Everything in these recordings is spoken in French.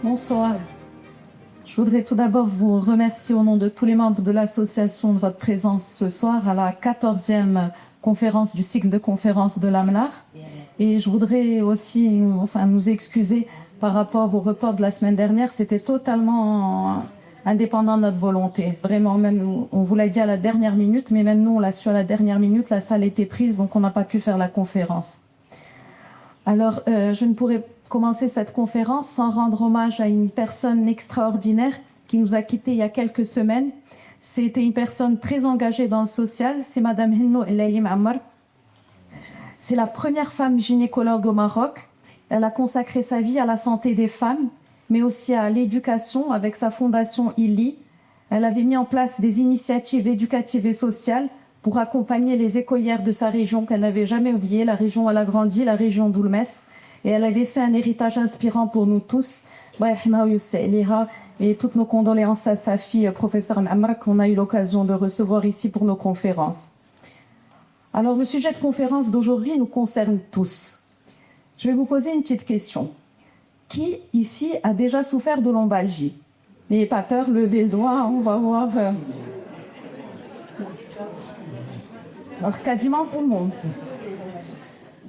Bonsoir. Je voudrais tout d'abord vous remercier au nom de tous les membres de l'association de votre présence ce soir à la 14e conférence du cycle de conférences de l'AMNAR. Et je voudrais aussi nous excuser par rapport au report de la semaine dernière. C'était totalement indépendant de notre volonté. Vraiment, même, on vous l'a dit à la dernière minute, mais même nous, on l'a su à la dernière minute. La salle était prise, donc on n'a pas pu faire la conférence. Alors, je ne pourrais commencer cette conférence sans rendre hommage à une personne extraordinaire qui nous a quittés il y a quelques semaines. C'était une personne très engagée dans le social, c'est Madame Henno El Laïm Ammar. C'est la première femme gynécologue au Maroc. Elle a consacré sa vie à la santé des femmes, mais aussi à l'éducation avec sa fondation ILI. Elle avait mis en place des initiatives éducatives et sociales pour accompagner les écolières de sa région qu'elle n'avait jamais oubliée, la région où elle a grandi, la région d'Oulmès. Et elle a laissé un héritage inspirant pour nous tous. Et toutes nos condoléances à sa fille, professeur Amra, qu'on a eu l'occasion de recevoir ici pour nos conférences. Alors, le sujet de conférence d'aujourd'hui nous concerne tous. Je vais vous poser une petite question. Qui, ici, a déjà souffert de lombalgie? N'ayez pas peur, levez le doigt, on va voir. Alors, quasiment tout le monde.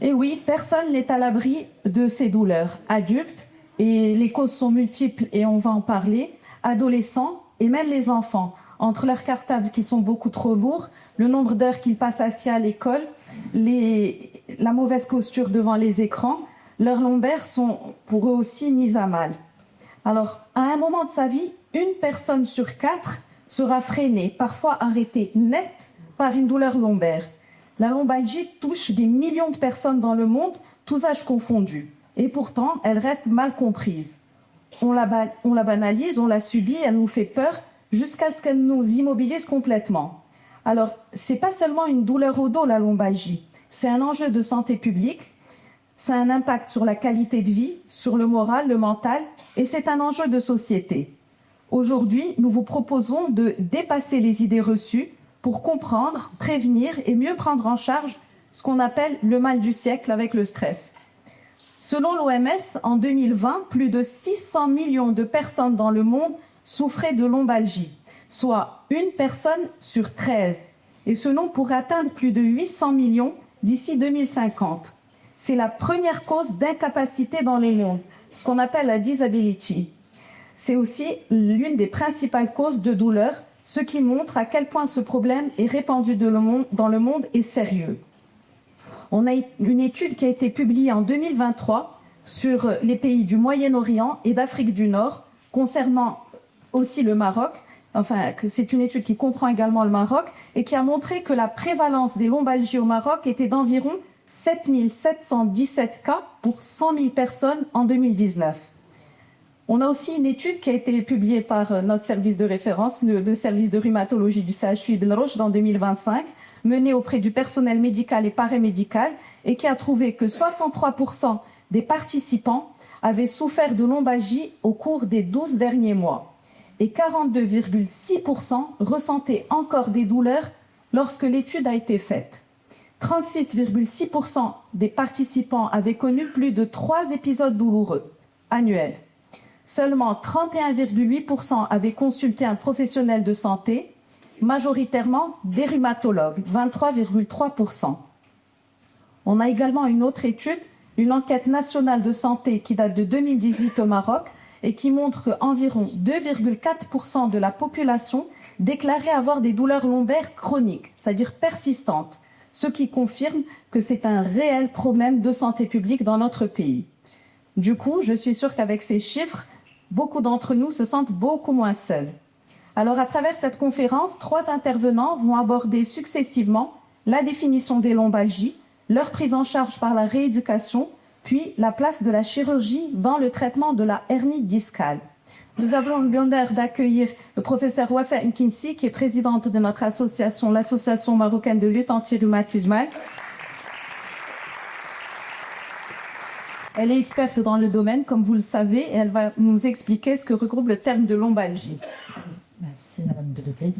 Et oui, personne n'est à l'abri de ces douleurs. Adultes, et les causes sont multiples et on va en parler, adolescents et même les enfants. Entre leurs cartables qui sont beaucoup trop lourds, le nombre d'heures qu'ils passent assis à l'école, la mauvaise posture devant les écrans, leurs lombaires sont pour eux aussi mises à mal. Alors, à un moment de sa vie, une personne sur 4 sera freinée, parfois arrêtée net par une douleur lombaire. La lombalgie touche des millions de personnes dans le monde, tous âges confondus. Et pourtant, elle reste mal comprise. On la banalise, on la subit, elle nous fait peur, jusqu'à ce qu'elle nous immobilise complètement. Alors, c'est pas seulement une douleur au dos, la lombalgie. C'est un enjeu de santé publique, c'est un impact sur la qualité de vie, sur le moral, le mental, et c'est un enjeu de société. Aujourd'hui, nous vous proposons de dépasser les idées reçues pour comprendre, prévenir et mieux prendre en charge ce qu'on appelle le mal du siècle avec le stress. Selon l'OMS, en 2020, plus de 600 millions de personnes dans le monde souffraient de lombalgie, soit une personne sur 13. Et ce nombre pourrait atteindre plus de 800 millions d'ici 2050. C'est la première cause d'incapacité dans le monde, ce qu'on appelle la disability. C'est aussi l'une des principales causes de douleur, ce qui montre à quel point ce problème est répandu dans le monde et sérieux. On a une étude qui a été publiée en 2023 sur les pays du Moyen-Orient et d'Afrique du Nord, concernant aussi le Maroc. Enfin, c'est une étude qui comprend également le Maroc et qui a montré que la prévalence des lombalgies au Maroc était d'environ 7 717 cas pour 100 000 personnes en 2019. On a aussi une étude qui a été publiée par notre service de référence, le service de rhumatologie du CHU de Roche en 2025, menée auprès du personnel médical et paramédical, et qui a trouvé que 63% des participants avaient souffert de lombalgie au cours des 12 derniers mois. Et 42,6% ressentaient encore des douleurs lorsque l'étude a été faite. 36,6% des participants avaient connu plus de 3 épisodes douloureux annuels. Seulement 31,8% avaient consulté un professionnel de santé, majoritairement des rhumatologues, 23,3%. On a également une autre étude, une enquête nationale de santé qui date de 2018 au Maroc et qui montre qu'environ 2,4% de la population déclarait avoir des douleurs lombaires chroniques, c'est-à-dire persistantes, ce qui confirme que c'est un réel problème de santé publique dans notre pays. Du coup, je suis sûre qu'avec ces chiffres, beaucoup d'entre nous se sentent beaucoup moins seuls. Alors, à travers cette conférence, 3 intervenants vont aborder successivement la définition des lombalgies, leur prise en charge par la rééducation, puis la place de la chirurgie dans le traitement de la hernie discale. Nous avons l'honneur d'accueillir le professeur Wafa Nkinsi, qui est présidente de notre association, l'Association marocaine de lutte anti-rhumatismale. Elle est experte dans le domaine, comme vous le savez, et elle va nous expliquer ce que regroupe le terme de lombalgie. Merci Madame Bellotel.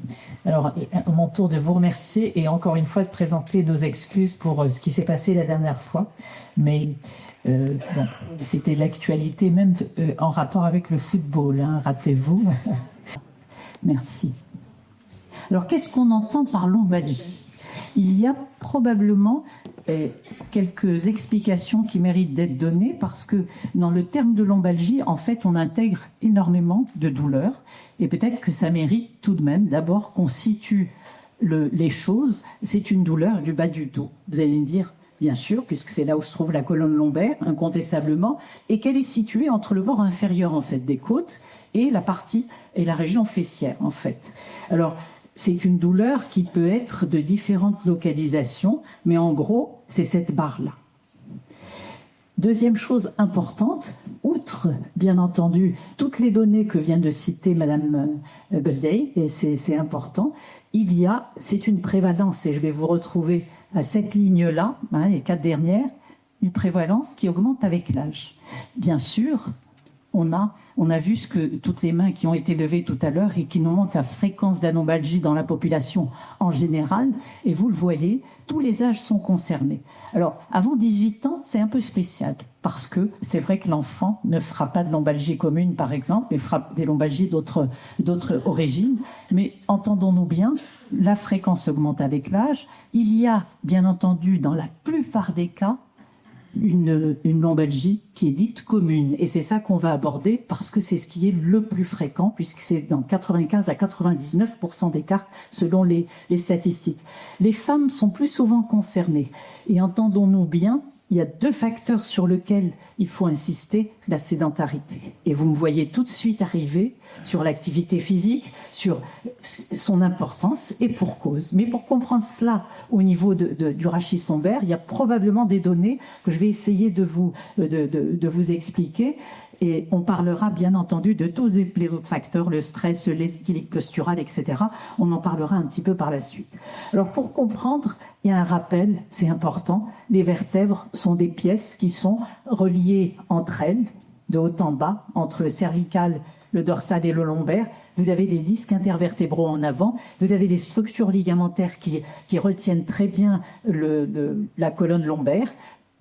Alors, à mon tour de vous remercier et encore une fois de présenter nos excuses pour ce qui s'est passé la dernière fois. Mais Bon, c'était l'actualité même en rapport avec le football, hein, rappelez-vous. Merci. Alors, qu'est-ce qu'on entend par lombalgie ? Il y a probablement quelques explications qui méritent d'être données parce que dans le terme de lombalgie, en fait, on intègre énormément de douleurs et peut-être que ça mérite tout de même d'abord qu'on situe les choses. C'est une douleur du bas du dos. Vous allez me dire, bien sûr, puisque c'est là où se trouve la colonne lombaire, incontestablement, et qu'elle est située entre le bord inférieur, en fait, des côtes et la région fessière, en fait. Alors, c'est une douleur qui peut être de différentes localisations, mais en gros, c'est cette barre-là. Deuxième chose importante, outre, bien entendu, toutes les données que vient de citer Madame Belday, et c'est important, c'est une prévalence, et je vais vous retrouver à cette ligne-là, hein, les 4 dernières, une prévalence qui augmente avec l'âge. Bien sûr, on a vu toutes les mains qui ont été levées tout à l'heure et qui nous montrent la fréquence d'anombalgie dans la population en général. Et vous le voyez, tous les âges sont concernés. Alors, avant 18 ans, c'est un peu spécial parce que c'est vrai que l'enfant ne fera pas de lombalgie commune, par exemple, mais fera des lombalgies d'autres origines. Mais entendons-nous bien, la fréquence augmente avec l'âge. Il y a, bien entendu, dans la plupart des cas, une lombalgie qui est dite commune. Et c'est ça qu'on va aborder parce que c'est ce qui est le plus fréquent, puisque c'est dans 95 à 99% des cas selon les statistiques. Les femmes sont plus souvent concernées. Et entendons-nous bien, il y a 2 facteurs sur lesquels il faut insister, la sédentarité. Et vous me voyez tout de suite arriver sur l'activité physique, sur son importance et pour cause. Mais pour comprendre cela au niveau du rachis lombaire, il y a probablement des données que je vais essayer de vous expliquer. Et on parlera bien entendu de tous les autres facteurs, le stress, l'équilibre postural, etc. On en parlera un petit peu par la suite. Alors pour comprendre, il y a un rappel, c'est important. Les vertèbres sont des pièces qui sont reliées entre elles, de haut en bas, entre le cervical, le dorsal et le lombaire. Vous avez des disques intervertébraux en avant. Vous avez des structures ligamentaires qui retiennent très bien la colonne lombaire.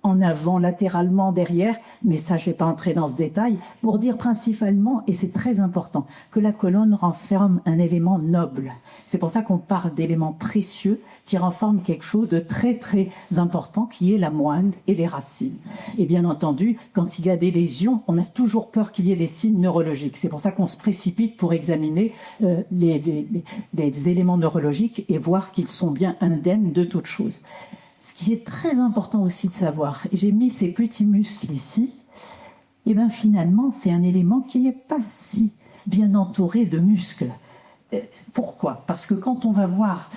En avant, latéralement, derrière, mais ça, je ne vais pas entrer dans ce détail, pour dire principalement, et c'est très important, que la colonne renferme un élément noble. C'est pour ça qu'on parle d'éléments précieux qui renforment quelque chose de très, très important, qui est la moelle et les racines. Et bien entendu, quand il y a des lésions, on a toujours peur qu'il y ait des signes neurologiques. C'est pour ça qu'on se précipite pour examiner les éléments neurologiques et voir qu'ils sont bien indemnes de toute chose. Ce qui est très important aussi de savoir, et j'ai mis ces petits muscles ici, et bien finalement, c'est un élément qui n'est pas si bien entouré de muscles. Pourquoi ? Parce que quand on va voir,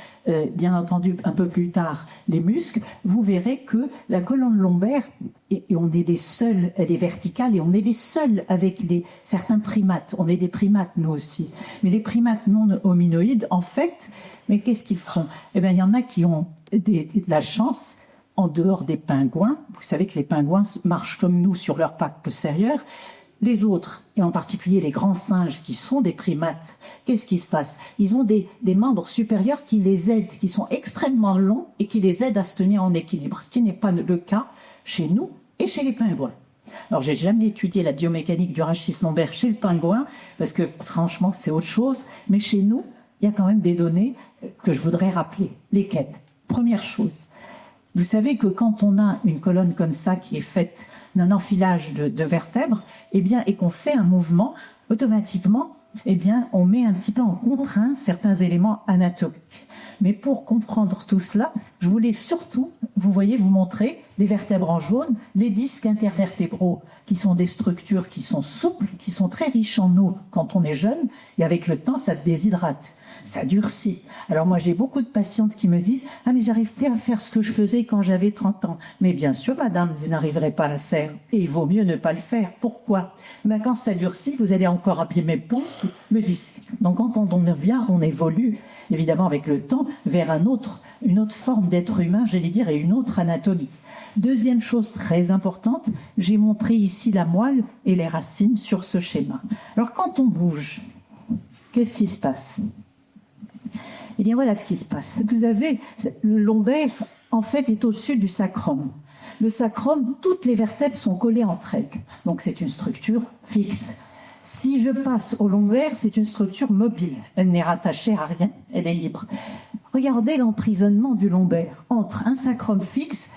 bien entendu, un peu plus tard, les muscles, vous verrez que la colonne lombaire, et on est les seuls, elle est verticale, et on est les seuls avec certains primates. On est des primates, nous aussi. Mais les primates non hominoïdes, en fait, mais qu'est-ce qu'ils font ? Eh bien, il y en a qui ont de la chance, en dehors des pingouins. Vous savez que les pingouins marchent comme nous sur leurs pattes postérieures. Les autres, et en particulier les grands singes qui sont des primates, qu'est-ce qui se passe ? Ils ont des membres supérieurs qui les aident, qui sont extrêmement longs et qui les aident à se tenir en équilibre, ce qui n'est pas le cas chez nous et chez les pingouins. Alors, j'ai jamais étudié la biomécanique du rachis lombaire chez le pingouin, parce que franchement, c'est autre chose, mais chez nous, il y a quand même des données que je voudrais rappeler. Lesquelles ? Première chose, vous savez que quand on a une colonne comme ça qui est faite d'un enfilage de vertèbres, eh bien, et qu'on fait un mouvement, automatiquement, eh bien, on met un petit peu en contrainte certains éléments anatomiques. Mais pour comprendre tout cela, je voulais surtout, vous montrer les vertèbres en jaune, les disques intervertébraux, qui sont des structures qui sont souples, qui sont très riches en eau quand on est jeune, et avec le temps, ça se déshydrate. Ça durcit. Alors moi, j'ai beaucoup de patientes qui me disent « Ah, mais j'arrive plus à faire ce que je faisais quand j'avais 30 ans. » Mais bien sûr, madame, vous n'arriverez pas à le faire. Et il vaut mieux ne pas le faire. Pourquoi ? Ben, quand ça durcit, vous allez encore abîmer le pouce, le disque. Donc quand on devient, on évolue, évidemment, avec le temps, vers une autre forme d'être humain, j'allais dire, et une autre anatomie. Deuxième chose très importante, j'ai montré ici la moelle et les racines sur ce schéma. Alors quand on bouge, qu'est-ce qui se passe ? Eh bien, voilà ce qui se passe. Vous avez, le lombaire, en fait, est au-dessus du sacrum. Le sacrum, toutes les vertèbres sont collées entre elles. Donc c'est une structure fixe. Si je passe au lombaire, c'est une structure mobile. Elle n'est rattachée à rien, elle est libre. Regardez l'emprisonnement du lombaire entre un sacrum fixe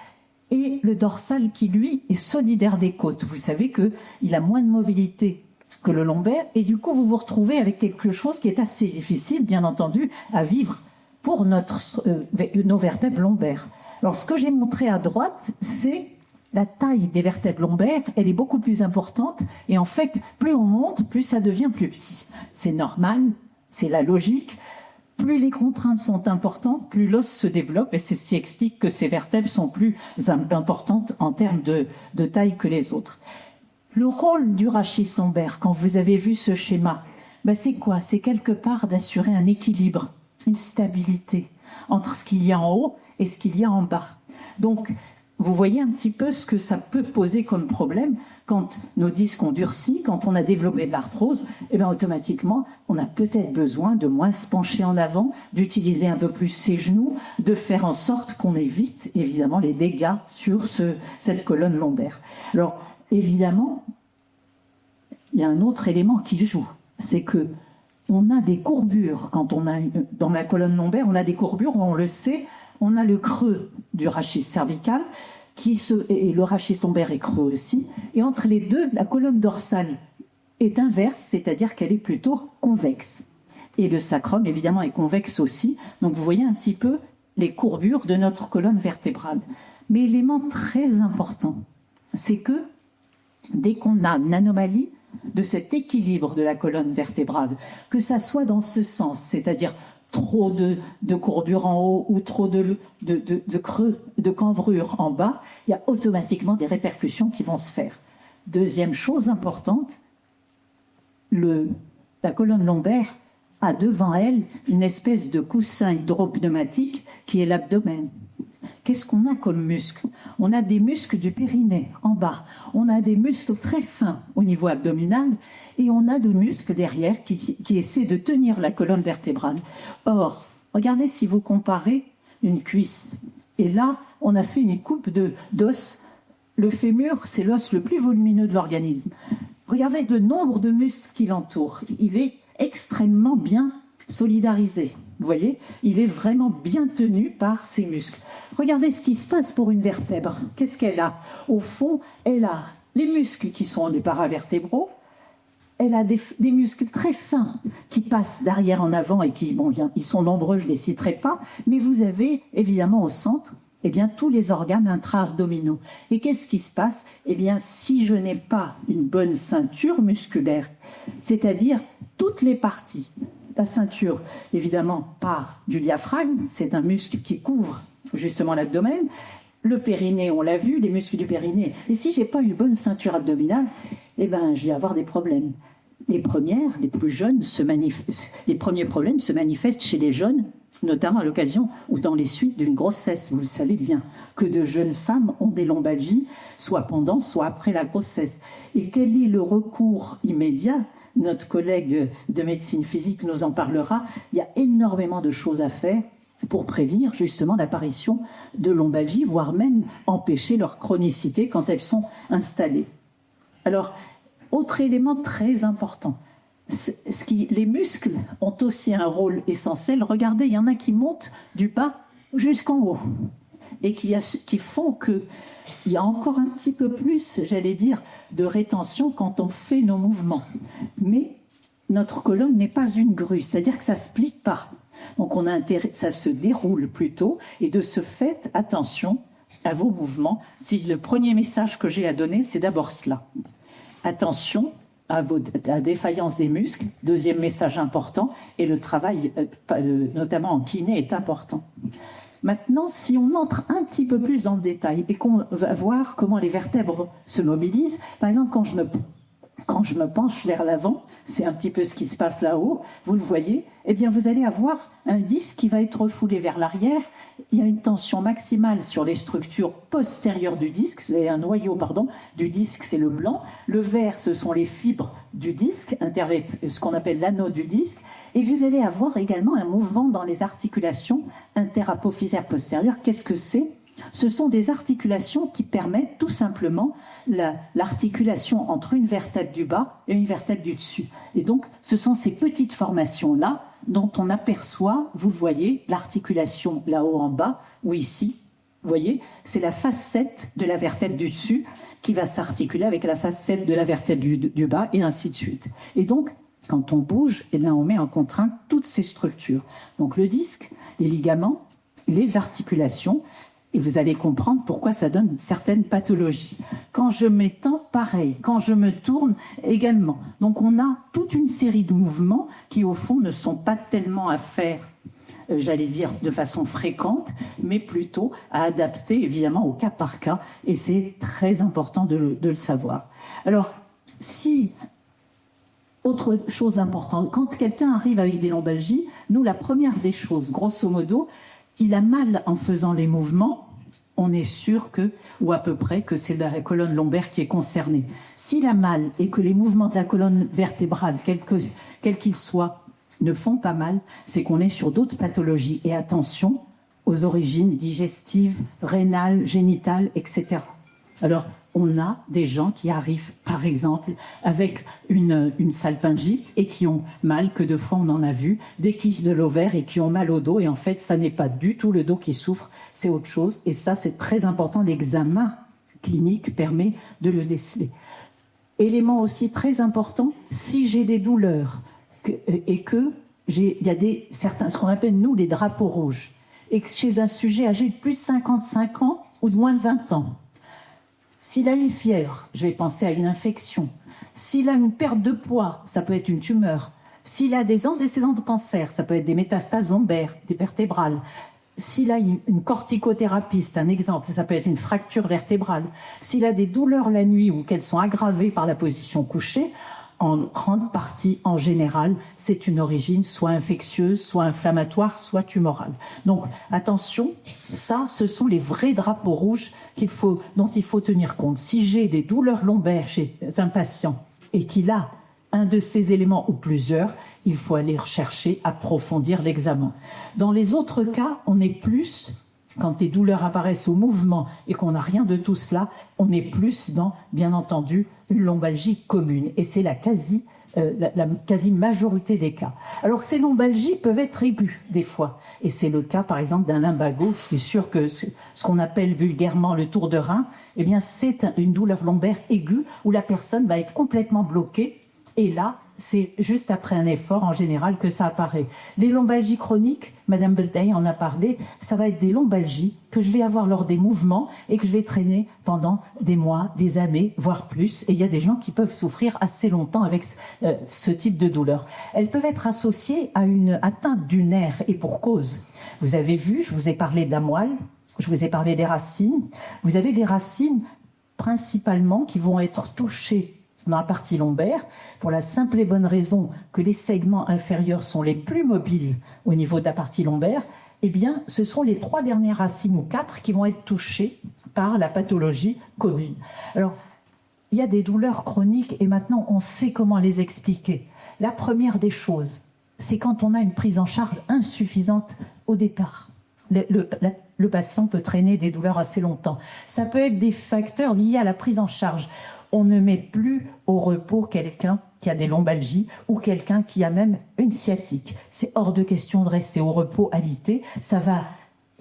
et le dorsal qui, lui, est solidaire des côtes. Vous savez qu'il a moins de mobilité que le lombaire et du coup, vous vous retrouvez avec quelque chose qui est assez difficile, bien entendu, à vivre pour nos vertèbres lombaires. Alors, ce que j'ai montré à droite, c'est la taille des vertèbres lombaires, elle est beaucoup plus importante et en fait, plus on monte, plus ça devient plus petit. C'est normal, c'est la logique. Plus les contraintes sont importantes, plus l'os se développe et c'est ce qui explique que ces vertèbres sont plus importantes en termes de taille que les autres. Le rôle du rachis lombaire, quand vous avez vu ce schéma, c'est quoi? C'est quelque part d'assurer un équilibre, une stabilité entre ce qu'il y a en haut et ce qu'il y a en bas. Donc, vous voyez un petit peu ce que ça peut poser comme problème quand nos disques ont durci, quand on a développé de l'arthrose, automatiquement, on a peut-être besoin de moins se pencher en avant, d'utiliser un peu plus ses genoux, de faire en sorte qu'on évite, évidemment, les dégâts sur cette colonne lombaire. Alors, évidemment, il y a un autre élément qui joue, c'est que on a des courbures, dans la colonne lombaire, on a des courbures, on le sait, on a le creux du rachis cervical, et le rachis lombaire est creux aussi, et entre les deux, la colonne dorsale est inverse, c'est-à-dire qu'elle est plutôt convexe. Et le sacrum, évidemment, est convexe aussi, donc vous voyez un petit peu les courbures de notre colonne vertébrale. Mais élément très important, c'est que dès qu'on a une anomalie de cet équilibre de la colonne vertébrale, que ça soit dans ce sens, c'est-à-dire trop de courbure en haut ou trop de creux, de cambrure en bas, il y a automatiquement des répercussions qui vont se faire. Deuxième chose importante, la colonne lombaire a devant elle une espèce de coussin hydropneumatique qui est l'abdomen. Qu'est-ce qu'on a comme muscle? On a des muscles du périnée en bas, on a des muscles très fins au niveau abdominal et on a des muscles derrière qui essaient de tenir la colonne vertébrale. Or, regardez si vous comparez une cuisse. Et là, on a fait une coupe d'os. Le fémur, c'est l'os le plus volumineux de l'organisme. Regardez le nombre de muscles qui l'entourent. Il est extrêmement bien solidarisé. Vous voyez, il est vraiment bien tenu par ses muscles. Regardez ce qui se passe pour une vertèbre. Qu'est-ce qu'elle a? Au fond, elle a les muscles qui sont les paravertébraux. Elle a des muscles très fins qui passent d'arrière en avant et ils sont nombreux, je ne les citerai pas. Mais vous avez évidemment au centre, tous les organes intra-abdominaux. Et qu'est-ce qui se passe? Si je n'ai pas une bonne ceinture musculaire, c'est-à-dire toutes les parties, la ceinture, évidemment, part du diaphragme, c'est un muscle qui couvre justement l'abdomen. Le périnée, on l'a vu, les muscles du périnée. Et si je n'ai pas une bonne ceinture abdominale, je vais avoir des problèmes. Les plus jeunes, les premiers problèmes se manifestent chez les jeunes, notamment à l'occasion ou dans les suites d'une grossesse. Vous le savez bien, que de jeunes femmes ont des lombalgies, soit pendant, soit après la grossesse. Et quel est le recours immédiat? Notre collègue de médecine physique nous en parlera. Il y a énormément de choses à faire pour prévenir justement l'apparition de lombalgies, voire même empêcher leur chronicité quand elles sont installées. Alors, autre élément très important, les muscles ont aussi un rôle essentiel. Regardez, il y en a qui montent du bas jusqu'en haut et qui font qu'il y a encore un petit peu plus, j'allais dire, de rétention quand on fait nos mouvements. Mais notre colonne n'est pas une grue, c'est-à-dire que ça ne se plie pas. Donc ça se déroule plutôt, et de ce fait, attention à vos mouvements. Si le premier message que j'ai à donner, c'est d'abord cela. Attention à la défaillance des muscles, deuxième message important, et le travail, notamment en kiné, est important. Maintenant, si on entre un petit peu plus dans le détail et qu'on va voir comment les vertèbres se mobilisent, par exemple, quand je me penche vers l'avant, c'est un petit peu ce qui se passe là-haut, vous le voyez, vous allez avoir un disque qui va être refoulé vers l'arrière. Il y a une tension maximale sur les structures postérieures du disque, c'est un noyau, du disque, c'est le blanc. Le vert, ce sont les fibres du disque, ce qu'on appelle l'anneau du disque. Et vous allez avoir également un mouvement dans les articulations interapophysaires postérieures. Qu'est-ce que c'est? Ce sont des articulations qui permettent tout simplement l'articulation entre une vertèbre du bas et une vertèbre du dessus. Et donc, ce sont ces petites formations-là dont on aperçoit, vous voyez, l'articulation là-haut en bas, ou ici, vous voyez, c'est la facette de la vertèbre du dessus qui va s'articuler avec la facette de la vertèbre du bas, et ainsi de suite. Et donc, quand on bouge, eh bien, on met en contrainte toutes ces structures. Donc le disque, les ligaments, les articulations, et vous allez comprendre pourquoi ça donne certaines pathologies. Quand je m'étends, pareil. Quand je me tourne, également. Donc on a toute une série de mouvements qui, au fond, ne sont pas tellement à faire, j'allais dire, de façon fréquente, mais plutôt à adapter, évidemment, au cas par cas. Et c'est très important de le savoir. Alors, si... Autre chose importante, quand quelqu'un arrive avec des lombalgies, nous, la première des choses, grosso modo, il a mal en faisant les mouvements, on est sûr que, ou à peu près, que c'est la colonne lombaire qui est concernée. S'il a mal et que les mouvements de la colonne vertébrale, quels qu'ils soient, ne font pas mal, c'est qu'on est sur d'autres pathologies. Et attention aux origines digestives, rénales, génitales, etc. Alors, on a des gens qui arrivent, par exemple, avec une salpingite et qui ont mal, que de fois on en a vu, des kystes de l'ovaire et qui ont mal au dos. Et en fait, ça n'est pas du tout le dos qui souffre, c'est autre chose. Et ça, c'est très important. L'examen clinique permet de le déceler. Élément aussi très important, si j'ai des douleurs et que il y a certains, ce qu'on appelle, nous, les drapeaux rouges, et que chez un sujet âgé de plus de 55 ans ou de moins de 20 ans, s'il a une fièvre, je vais penser à une infection. S'il a une perte de poids, ça peut être une tumeur. S'il a des antécédents de cancer, ça peut être des métastases lombaires, des vertébrales. S'il a une corticothérapie, c'est un exemple, ça peut être une fracture vertébrale. S'il a des douleurs la nuit ou qu'elles sont aggravées par la position couchée, en grande partie, en général, c'est une origine soit infectieuse, soit inflammatoire, soit tumorale. Donc, attention, ça, ce sont les vrais drapeaux rouges dont il faut tenir compte. Si j'ai des douleurs lombaires chez un patient et qu'il a un de ces éléments ou plusieurs, il faut aller rechercher, approfondir l'examen. Dans les autres cas, on est plus... Quand des douleurs apparaissent au mouvement et qu'on n'a rien de tout cela, on est plus dans, bien entendu, une lombalgie commune. Et c'est la quasi-majorité des cas. Alors, ces lombalgies peuvent être aiguës, des fois. Et c'est le cas, par exemple, d'un lumbago. C'est sûr que ce qu'on appelle vulgairement le tour de rein, eh bien, c'est une douleur lombaire aiguë où la personne va être complètement bloquée. Et là, c'est juste après un effort, en général, que ça apparaît. Les lombalgies chroniques, Madame Beltaï en a parlé, ça va être des lombalgies que je vais avoir lors des mouvements et que je vais traîner pendant des mois, des années, voire plus. Et il y a des gens qui peuvent souffrir assez longtemps avec ce type de douleur. Elles peuvent être associées à une atteinte du nerf, et pour cause. Vous avez vu, je vous ai parlé de la moelle, je vous ai parlé des racines. Vous avez des racines principalement qui vont être touchées dans la partie lombaire, pour la simple et bonne raison que les segments inférieurs sont les plus mobiles au niveau de la partie lombaire, eh bien, ce sont les 3 dernières racines ou 4 qui vont être touchées par la pathologie commune. Alors, il y a des douleurs chroniques et maintenant, on sait comment les expliquer. La première des choses, c'est quand on a une prise en charge insuffisante au départ. Le patient peut traîner des douleurs assez longtemps. Ça peut être des facteurs liés à la prise en charge. On ne met plus au repos quelqu'un qui a des lombalgies ou quelqu'un qui a même une sciatique. C'est hors de question de rester au repos alité. Ça va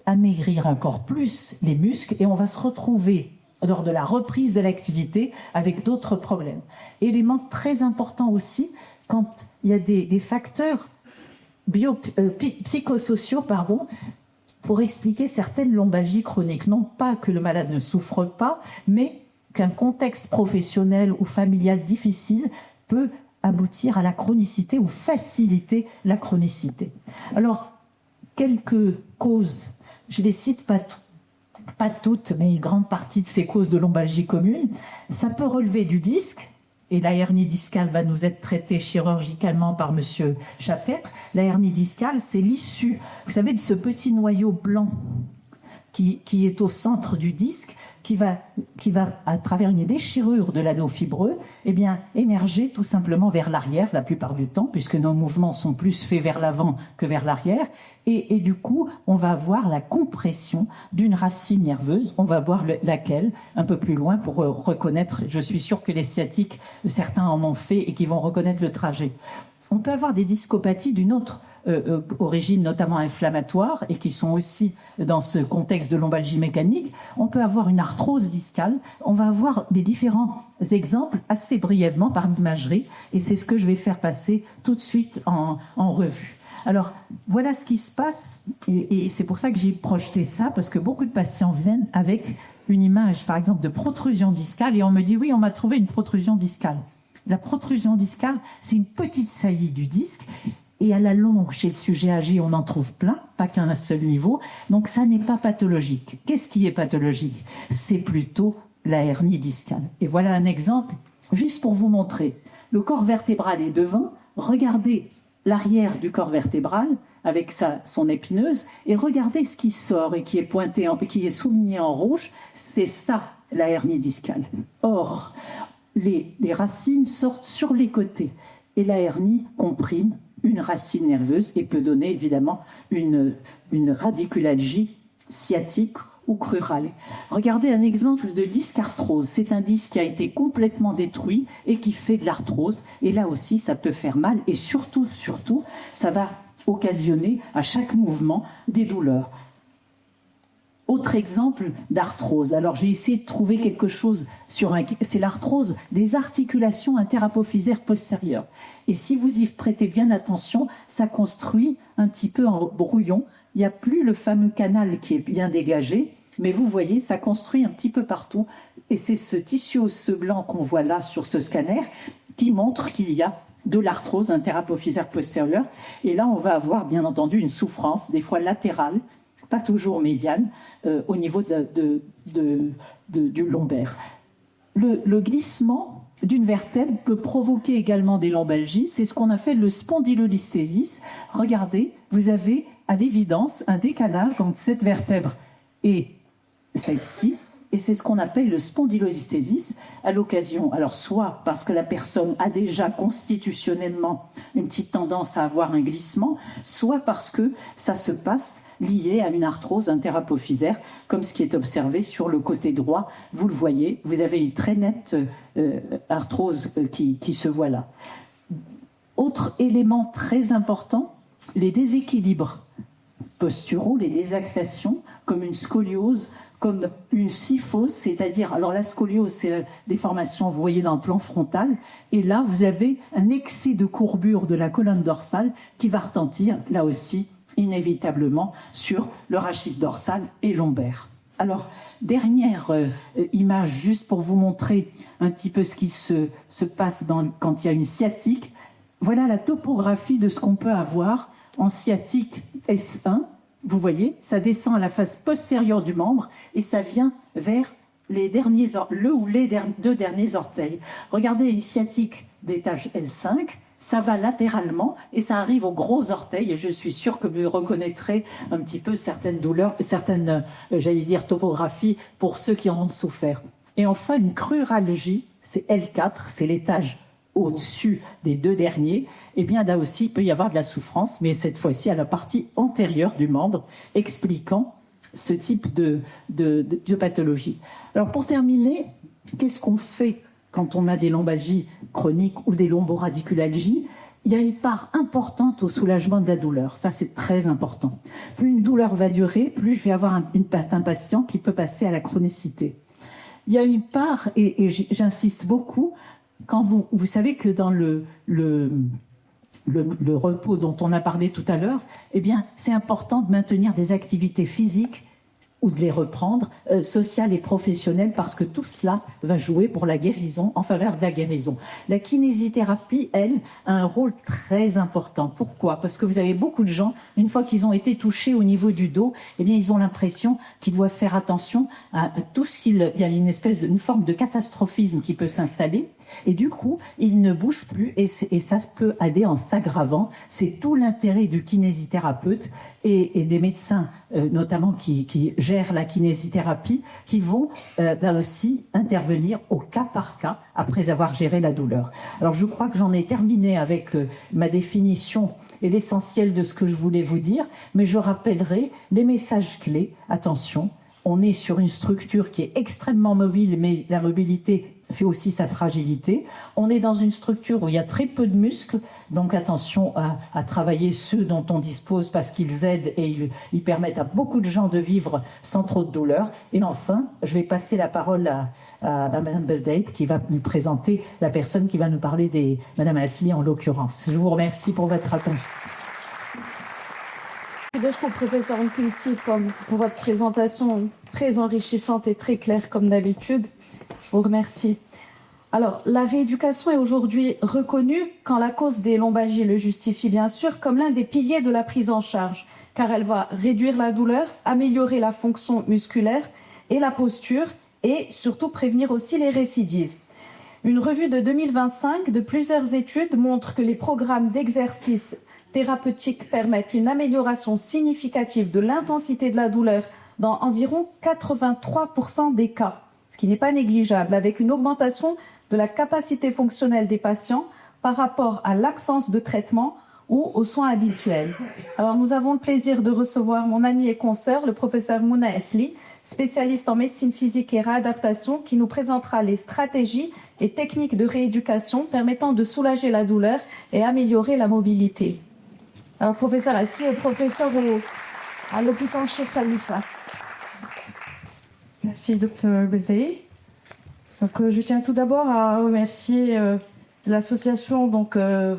amaigrir encore plus les muscles et on va se retrouver lors de la reprise de l'activité avec d'autres problèmes. Élément très important aussi, quand il y a des facteurs psychosociaux, pour expliquer certaines lombalgies chroniques. Non pas que le malade ne souffre pas, mais qu'un contexte professionnel ou familial difficile peut aboutir à la chronicité ou faciliter la chronicité. Alors, quelques causes, je les cite pas toutes, mais une grande partie de ces causes de lombalgie commune. Ça peut relever du disque, et la hernie discale va nous être traitée chirurgicalement par Monsieur Schaffer. La hernie discale, c'est l'issue, vous savez, de ce petit noyau blanc qui est au centre du disque. qui va, à travers une déchirure de l'anneau fibreux, eh bien, émerger tout simplement vers l'arrière la plupart du temps, puisque nos mouvements sont plus faits vers l'avant que vers l'arrière. Et du coup, on va avoir la compression d'une racine nerveuse. On va voir laquelle un peu plus loin pour reconnaître. Je suis sûr que les sciatiques, certains en ont fait et qui vont reconnaître le trajet. On peut avoir des discopathies d'une autre origine, notamment inflammatoire, et qui sont aussi dans ce contexte de lombalgie mécanique. On peut avoir une arthrose discale. On va avoir des différents exemples assez brièvement par imagerie, et c'est ce que je vais faire passer tout de suite en revue. Alors, voilà ce qui se passe, et c'est pour ça que j'ai projeté ça, parce que beaucoup de patients viennent avec une image, par exemple, de protrusion discale, et on me dit, oui, on m'a trouvé une protrusion discale. La protrusion discale, c'est une petite saillie du disque, et à la longue, chez le sujet âgé, on en trouve plein, pas qu'à un seul niveau, donc ça n'est pas pathologique. Qu'est-ce qui est pathologique? C'est plutôt la hernie discale. Et voilà un exemple, juste pour vous montrer. Le corps vertébral est devant, regardez l'arrière du corps vertébral avec son épineuse et regardez ce qui sort et qui est pointé, qui est souligné en rouge, c'est ça la hernie discale. Or, les racines sortent sur les côtés et la hernie comprime une racine nerveuse et peut donner évidemment une radiculalgie sciatique ou crurale. Regardez un exemple de disque arthrose. C'est un disque qui a été complètement détruit et qui fait de l'arthrose. Et là aussi, ça peut faire mal et surtout, ça va occasionner à chaque mouvement des douleurs. Autre exemple d'arthrose. Alors j'ai essayé de trouver quelque chose c'est l'arthrose des articulations interapophysaires postérieures. Et si vous y prêtez bien attention, ça construit un petit peu en brouillon. Il n'y a plus le fameux canal qui est bien dégagé, mais vous voyez, ça construit un petit peu partout. Et c'est ce tissu osseux blanc qu'on voit là sur ce scanner qui montre qu'il y a de l'arthrose interapophysaire postérieure. Et là, on va avoir bien entendu une souffrance, des fois latérale, pas toujours médiane, au niveau du lombaire. Le glissement d'une vertèbre peut provoquer également des lombalgies. C'est ce qu'on appelle le spondylolisthésis. Regardez, vous avez à l'évidence un décalage entre cette vertèbre et celle-ci. Et c'est ce qu'on appelle le spondylolisthésis à l'occasion. Alors, soit parce que la personne a déjà constitutionnellement une petite tendance à avoir un glissement, soit parce que ça se passe lié à une arthrose interapophysaire, comme ce qui est observé sur le côté droit. Vous le voyez, vous avez une très nette arthrose qui se voit là. Autre élément très important, les déséquilibres posturaux, les désaxations, comme une scoliose, comme une syphose, c'est-à-dire, alors la scoliose, c'est la déformation, vous voyez, dans le plan frontal, et là, vous avez un excès de courbure de la colonne dorsale qui va retentir, là aussi, inévitablement, sur le rachis dorsal et lombaire. Alors, dernière image, juste pour vous montrer un petit peu ce qui se passe quand il y a une sciatique. Voilà la topographie de ce qu'on peut avoir en sciatique S1. Vous voyez, ça descend à la face postérieure du membre et ça vient vers les deux derniers orteils. Regardez une sciatique d'étage L5, ça va latéralement et ça arrive aux gros orteils et je suis sûre que vous reconnaîtrez un petit peu certaines douleurs, certaines, topographies pour ceux qui en ont souffert. Et enfin, une cruralgie, c'est L4, c'est l'étage au-dessus des deux derniers, eh bien là aussi il peut y avoir de la souffrance, mais cette fois-ci à la partie antérieure du membre, expliquant ce type de pathologie. Alors pour terminer, qu'est-ce qu'on fait quand on a des lombalgies chroniques ou des lomboradiculalgies? Il y a une part importante au soulagement de la douleur, ça c'est très important. Plus une douleur va durer, plus je vais avoir un patient qui peut passer à la chronicité. Il y a une part, et j'insiste beaucoup, quand vous savez que dans le repos dont on a parlé tout à l'heure, eh bien, c'est important de maintenir des activités physiques ou de les reprendre, sociales et professionnelles, parce que tout cela va jouer pour la guérison, en faveur de la guérison. La kinésithérapie, elle, a un rôle très important. Pourquoi? Parce que vous avez beaucoup de gens, une fois qu'ils ont été touchés au niveau du dos, eh bien, ils ont l'impression qu'ils doivent faire attention à tout s'il y a une forme de catastrophisme qui peut s'installer. Et du coup, il ne bouge plus et ça peut aider en s'aggravant. C'est tout l'intérêt du kinésithérapeute et des médecins, notamment qui gèrent la kinésithérapie, qui vont là aussi intervenir au cas par cas après avoir géré la douleur. Alors je crois que j'en ai terminé avec ma définition et l'essentiel de ce que je voulais vous dire, mais je rappellerai les messages clés. Attention, on est sur une structure qui est extrêmement mobile, mais la mobilité fait aussi sa fragilité. On est dans une structure où il y a très peu de muscles, donc attention à travailler ceux dont on dispose parce qu'ils aident et ils permettent à beaucoup de gens de vivre sans trop de douleur. Et enfin, je vais passer la parole à Mme Belday qui va nous présenter la personne qui va nous parler Mme Asli en l'occurrence. Je vous remercie pour votre attention. Merci, professeur Nkinsi, pour votre présentation très enrichissante et très claire comme d'habitude. Je vous remercie. Alors, la rééducation est aujourd'hui reconnue quand la cause des lombalgies le justifie bien sûr comme l'un des piliers de la prise en charge, car elle va réduire la douleur, améliorer la fonction musculaire et la posture et surtout prévenir aussi les récidives. Une revue de 2025 de plusieurs études montre que les programmes d'exercice thérapeutiques permettent une amélioration significative de l'intensité de la douleur dans environ 83% des cas, ce qui n'est pas négligeable, avec une augmentation de la capacité fonctionnelle des patients par rapport à l'absence de traitement ou aux soins habituels. Alors nous avons le plaisir de recevoir mon ami et consoeur, le professeur Mouna Asli, spécialiste en médecine physique et réadaptation, qui nous présentera les stratégies et techniques de rééducation permettant de soulager la douleur et améliorer la mobilité. Alors professeur Asli est professeur à l'hôpital Cheikh Khalifa. Merci, Dr Belday. Donc, je tiens tout d'abord à remercier l'association de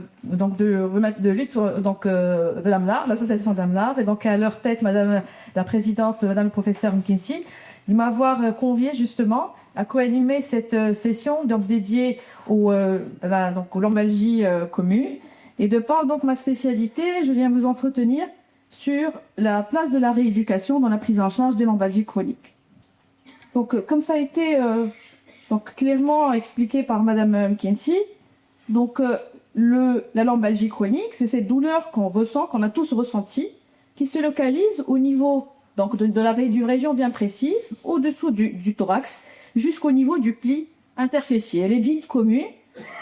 lutte de l'AMLAR, l'association d'AMLAR, et donc à leur tête, Madame la présidente, Madame le professeur Nkinsi, de m'avoir convié justement à co-animer cette session donc dédiée aux lombalgies communes. Et de par donc ma spécialité, je viens vous entretenir sur la place de la rééducation dans la prise en charge des lombalgies chroniques. Donc, comme ça a été clairement expliqué par Madame Nkinsi, donc la lombalgie chronique, c'est cette douleur qu'on ressent, qu'on a tous ressenti, qui se localise au niveau donc d'une région bien précise, au-dessous du thorax, jusqu'au niveau du pli interfessier. Elle est dite commune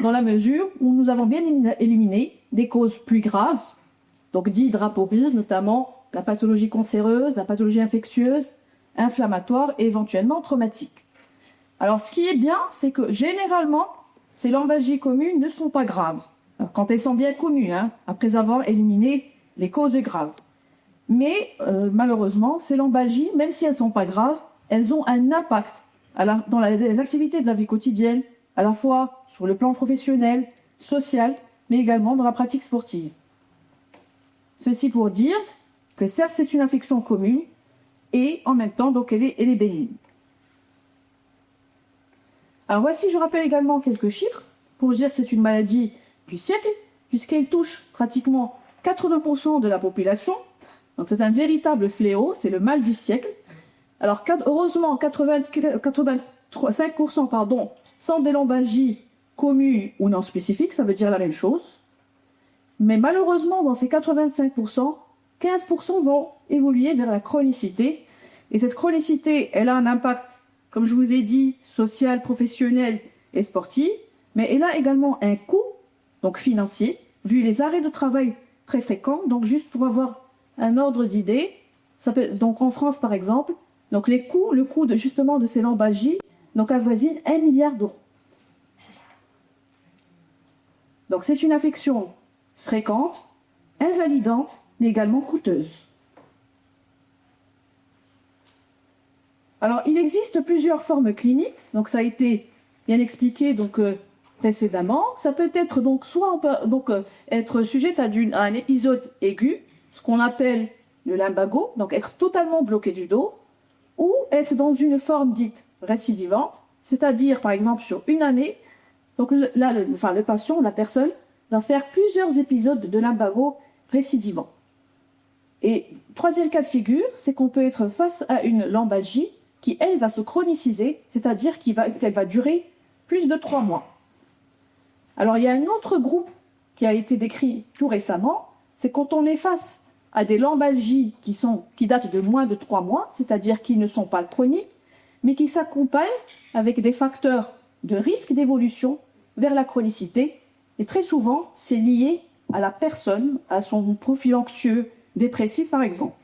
dans la mesure où nous avons bien éliminé des causes plus graves, donc dites drapeaux-rouges, notamment la pathologie cancéreuse, la pathologie infectieuse, inflammatoire et éventuellement traumatique. Alors ce qui est bien, c'est que généralement, ces lombalgies communes ne sont pas graves, quand elles sont bien connues, après avoir éliminé les causes graves. Mais malheureusement, ces lombalgies, même si elles ne sont pas graves, elles ont un impact dans les activités de la vie quotidienne, à la fois sur le plan professionnel, social, mais également dans la pratique sportive. Ceci pour dire que certes, c'est une infection commune, et en même temps, donc, elle est bénigne. Alors voici, je rappelle également quelques chiffres pour dire que c'est une maladie du siècle, puisqu'elle touche pratiquement 80% de la population. Donc c'est un véritable fléau, c'est le mal du siècle. Alors heureusement, 85% sont des lombalgies communes ou non spécifiques, ça veut dire la même chose. Mais malheureusement, dans ces 85%, 15% vont évoluer vers la chronicité. Et cette chronicité, elle a un impact, comme je vous ai dit, social, professionnel et sportif, mais elle a également un coût, donc financier, vu les arrêts de travail très fréquents. Donc juste pour avoir un ordre d'idée, donc en France par exemple, donc le coût de ces lombalgies, donc avoisine 1 milliard d'euros. Donc c'est une affection fréquente, invalidante, mais également coûteuse. Alors, il existe plusieurs formes cliniques, donc ça a été bien expliqué précédemment. Ça peut être soit on peut être sujette à un épisode aigu, ce qu'on appelle le lumbago, donc être totalement bloqué du dos, ou être dans une forme dite récidivante, c'est-à-dire par exemple sur une année, donc le patient, la personne, va faire plusieurs épisodes de lumbago récidivants. Et troisième cas de figure, c'est qu'on peut être face à une lombalgie qui, elle, va se chroniciser, c'est-à-dire qu'elle va durer plus de 3 mois. Alors, il y a un autre groupe qui a été décrit tout récemment, c'est quand on est face à des lombalgies qui datent de moins de 3 mois, c'est-à-dire qui ne sont pas chroniques, mais qui s'accompagnent avec des facteurs de risque d'évolution vers la chronicité. Et très souvent, c'est lié à la personne, à son profil anxieux, dépressif par exemple.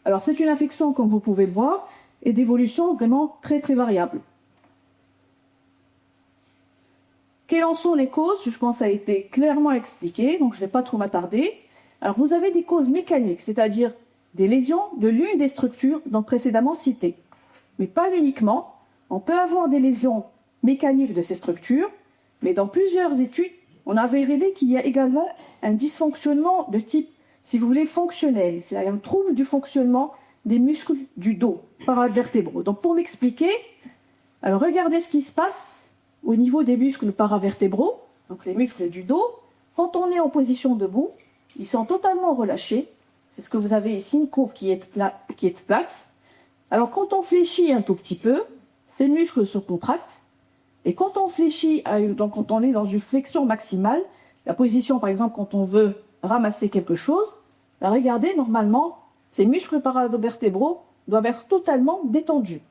Alors c'est une infection, comme vous pouvez le voir, et d'évolution vraiment très très variable. Quelles en sont les causes? Je pense que ça a été clairement expliqué, donc je ne vais pas trop m'attarder. Alors vous avez des causes mécaniques, c'est-à-dire des lésions de l'une des structures donc précédemment citées. Mais pas uniquement. On peut avoir des lésions mécaniques de ces structures, mais dans plusieurs études, on a révélé qu'il y a également un dysfonctionnement de type, si vous voulez, fonctionnel. C'est un trouble du fonctionnement des muscles du dos paravertébraux. Donc pour m'expliquer, alors regardez ce qui se passe au niveau des muscles paravertébraux, donc les muscles du dos. Quand on est en position debout, ils sont totalement relâchés. C'est ce que vous avez ici, une courbe qui est plate. Alors quand on fléchit un tout petit peu, ces muscles se contractent. Et quand on fléchit, donc quand on est dans une flexion maximale, la position par exemple quand on veut ramasser quelque chose, ben regardez, normalement, ces muscles paravertébraux doivent être totalement détendus.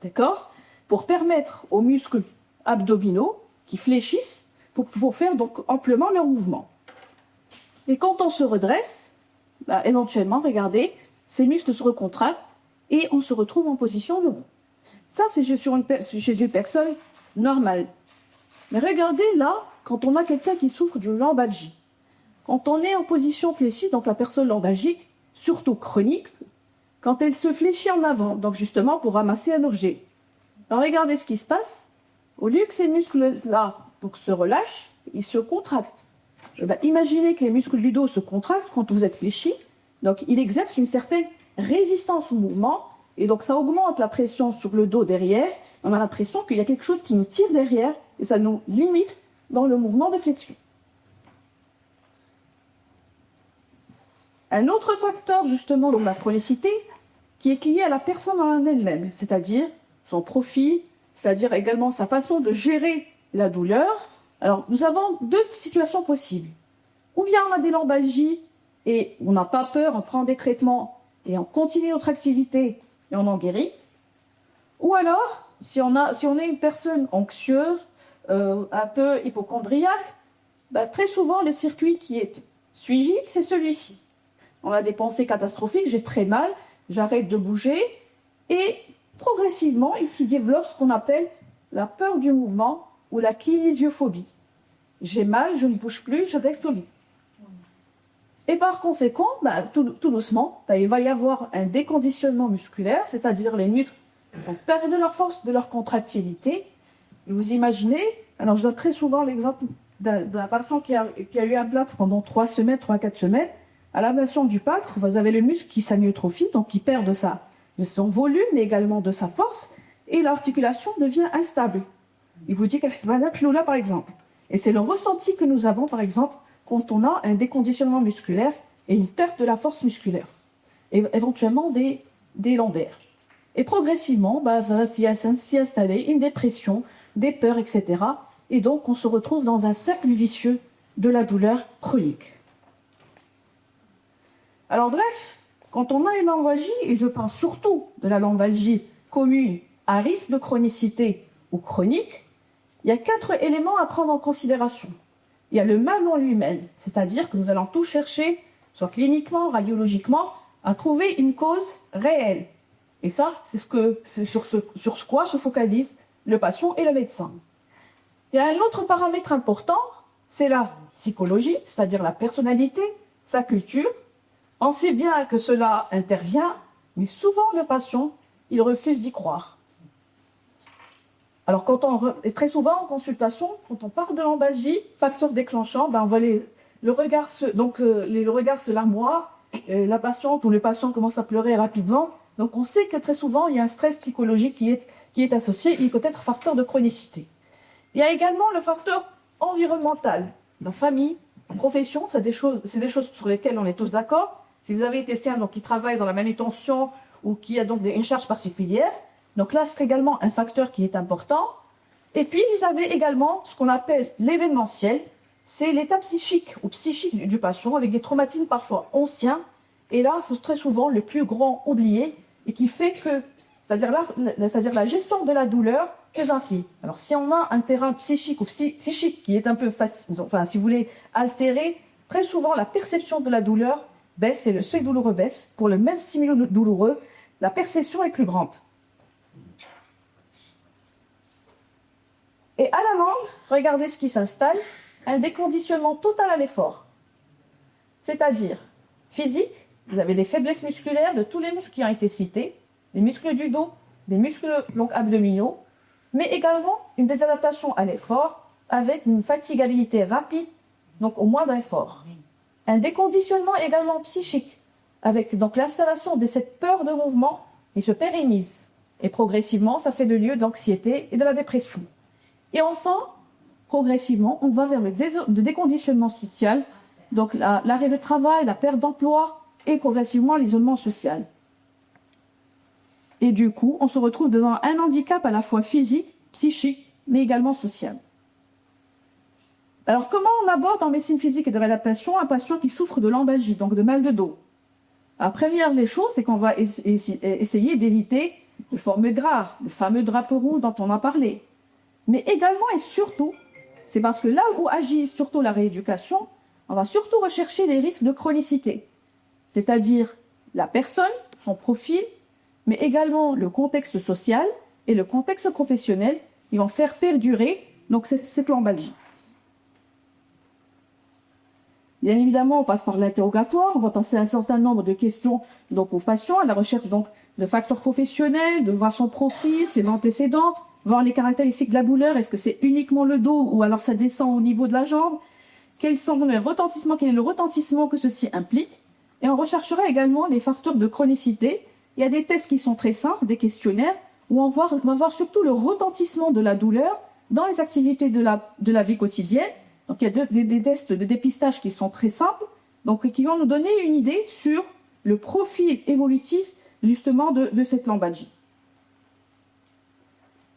D'accord? Pour permettre aux muscles abdominaux qui fléchissent pour faire donc amplement leur mouvement. Et quand on se redresse, ben, éventuellement, regardez, ces muscles se recontractent et on se retrouve en position debout. Ça, c'est chez une personne normale. Mais regardez là, quand on a quelqu'un qui souffre d'une lombalgie. Quand on est en position fléchie, donc la personne lombalgique, surtout chronique, quand elle se fléchit en avant, donc justement pour ramasser un objet. Alors regardez ce qui se passe. Au lieu que ces muscles-là donc, se relâchent, ils se contractent. Imaginez que les muscles du dos se contractent quand vous êtes fléchi. Donc il exerce une certaine résistance au mouvement. Et donc ça augmente la pression sur le dos derrière. On a l'impression qu'il y a quelque chose qui nous tire derrière et ça nous limite dans le mouvement de flexion. Un autre facteur justement de la chronicité qui est lié à la personne en elle-même, c'est-à-dire son profil, c'est-à-dire également sa façon de gérer la douleur. Alors nous avons deux situations possibles. Ou bien on a des lombalgies et on n'a pas peur, on prend des traitements et on continue notre activité et on en guérit. Ou alors, si on est une personne anxieuse, un peu hypochondriaque, très souvent le circuit qui est suivi, c'est celui-ci. On a des pensées catastrophiques, j'ai très mal, j'arrête de bouger, et progressivement, il s'y développe ce qu'on appelle la peur du mouvement ou la kinésiophobie. J'ai mal, je ne bouge plus, je reste au lit. Et par conséquent, tout doucement, il va y avoir un déconditionnement musculaire, c'est-à-dire les muscles vont perdre leur force, de leur contractilité. Et vous imaginez, alors je donne très souvent l'exemple d'un patient qui a eu un plâtre pendant 3 semaines, 3-4 semaines. À l'ablation du plâtre, vous avez le muscle qui s'amyotrophie, donc qui perd de son volume, mais également de sa force, et l'articulation devient instable. Il vous dit qu'elle se va là, par exemple. Et c'est le ressenti que nous avons, par exemple, quand on a un déconditionnement musculaire et une perte de la force musculaire, et éventuellement des lombaires. Et progressivement, va s'y installer une dépression, des peurs, etc. Et donc, on se retrouve dans un cercle vicieux de la douleur chronique. Alors bref, quand on a une lombalgie, et je parle surtout de la lombalgie commune à risque de chronicité ou chronique, il y a 4 éléments à prendre en considération. Il y a le mal en lui-même, c'est-à-dire que nous allons tout chercher, soit cliniquement, radiologiquement, à trouver une cause réelle. Et ça, c'est sur quoi se focalise le patient et le médecin. Il y a un autre paramètre important, c'est la psychologie, c'est-à-dire la personnalité, sa culture. On sait bien que cela intervient, mais souvent le patient, il refuse d'y croire. Alors et très souvent en consultation, quand on parle de lombalgie, facteur déclenchant, on voit le regard se larmoie, la patiente ou le patient commence à pleurer rapidement. Donc on sait que très souvent il y a un stress psychologique qui est associé, il peut être facteur de chronicité. Il y a également le facteur environnemental, la famille, la profession, c'est des choses sur lesquelles on est tous d'accord. Si vous avez été quelqu'un qui travaille dans la manutention ou qui a donc une charge particulière, donc là c'est également un facteur qui est important. Et puis, vous avez également ce qu'on appelle l'événementiel. C'est l'état psychique ou psychique du patient avec des traumatismes parfois anciens. Et là, c'est très souvent le plus grand oublié et qui fait que, c'est-à-dire la gestion de la douleur, très inquiet. Alors, si on a un terrain psychique ou psychique qui est un peu, si vous voulez, altéré, très souvent la perception de la douleur baisse et le seuil douloureux baisse. Pour le même stimulus douloureux, la perception est plus grande. Et à la langue, regardez ce qui s'installe, un déconditionnement total à l'effort. C'est-à-dire, physique, vous avez des faiblesses musculaires de tous les muscles qui ont été cités, les muscles du dos, les muscles donc abdominaux, mais également une désadaptation à l'effort avec une fatigabilité rapide, donc au moindre effort. Un déconditionnement également psychique, avec donc l'installation de cette peur de mouvement qui se pérennise. Et progressivement, ça fait le lieu d'anxiété et de la dépression. Et enfin, progressivement, on va vers le déconditionnement social, donc l'arrêt de travail, la perte d'emploi et progressivement l'isolement social. Et du coup, on se retrouve devant un handicap à la fois physique, psychique, mais également social. Alors, comment on aborde en médecine physique et de réadaptation un patient qui souffre de lombalgie, donc de mal de dos? La première des choses, c'est qu'on va essayer d'éviter les formes graves, le fameux drapeau rouge dont on a parlé. Mais également et surtout, c'est parce que là où agit surtout la rééducation, on va surtout rechercher les risques de chronicité. C'est-à-dire la personne, son profil, mais également le contexte social et le contexte professionnel qui vont faire perdurer donc cette lombalgie. Bien évidemment, on passe par l'interrogatoire, on va passer un certain nombre de questions donc aux patients, à la recherche donc de facteurs professionnels, de voir son profil, ses antécédents, voir les caractéristiques de la douleur, est-ce que c'est uniquement le dos ou alors ça descend au niveau de la jambe, quels sont les retentissements, quel est le retentissement que ceci implique, et on recherchera également les facteurs de chronicité. Il y a des tests qui sont très simples, des questionnaires, où on va voir surtout le retentissement de la douleur dans les activités de la vie quotidienne. Donc il y a des tests de dépistage qui sont très simples, donc qui vont nous donner une idée sur le profil évolutif justement de cette lombalgie.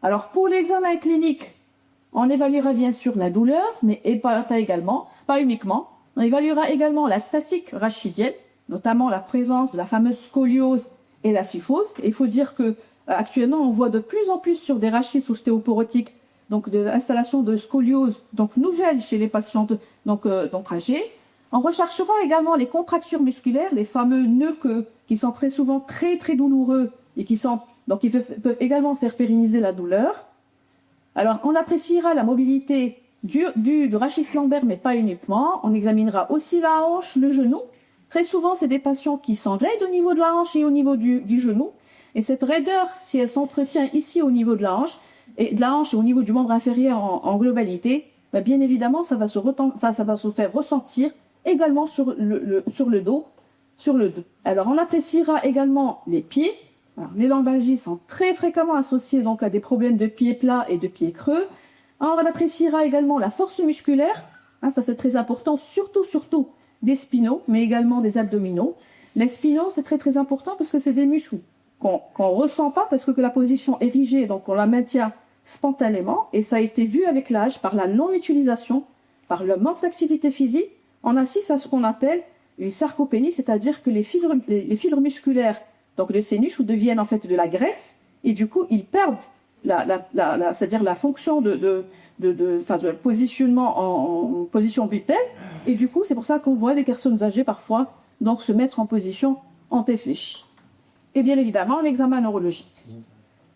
Alors pour l'examen clinique, on évaluera bien sûr la douleur, mais pas uniquement. On évaluera également la statique rachidienne, notamment la présence de la fameuse scoliose et la kyphose. Et il faut dire que actuellement on voit de plus en plus sur des rachis ostéoporotiques donc de l'installation de scoliose donc nouvelle chez les patientes donc âgées. On recherchera également les contractures musculaires, les fameux nœuds qui sont très souvent très très douloureux et qui peuvent également faire pérenniser la douleur. Alors on appréciera la mobilité du rachis lombaire, mais pas uniquement. On examinera aussi la hanche, le genou. Très souvent, c'est des patients qui sont raides au niveau de la hanche et au niveau du genou. Et cette raideur, si elle s'entretient ici au niveau de la hanche et au niveau du membre inférieur en globalité, bien évidemment, ça va se faire ressentir également sur le dos. Alors, on appréciera également les pieds. Alors, les lombalgies sont très fréquemment associées donc à des problèmes de pieds plats et de pieds creux. Alors, on appréciera également la force musculaire. Ça, c'est très important, surtout des spinaux, mais également des abdominaux. Les spinaux, c'est très très important parce que c'est des muscles qu'on ressent pas parce que la position érigée, donc on la maintient spontanément, et ça a été vu avec l'âge par la non-utilisation, par le manque d'activité physique. On assiste à ce qu'on appelle une sarcopénie, c'est-à-dire que les fibres musculaires donc le sinus deviennent en fait de la graisse et du coup ils perdent c'est-à-dire la fonction de positionnement en position bipède, et du coup c'est pour ça qu'on voit les personnes âgées parfois donc se mettre en position antéfléchie. Et bien évidemment l'examen neurologique.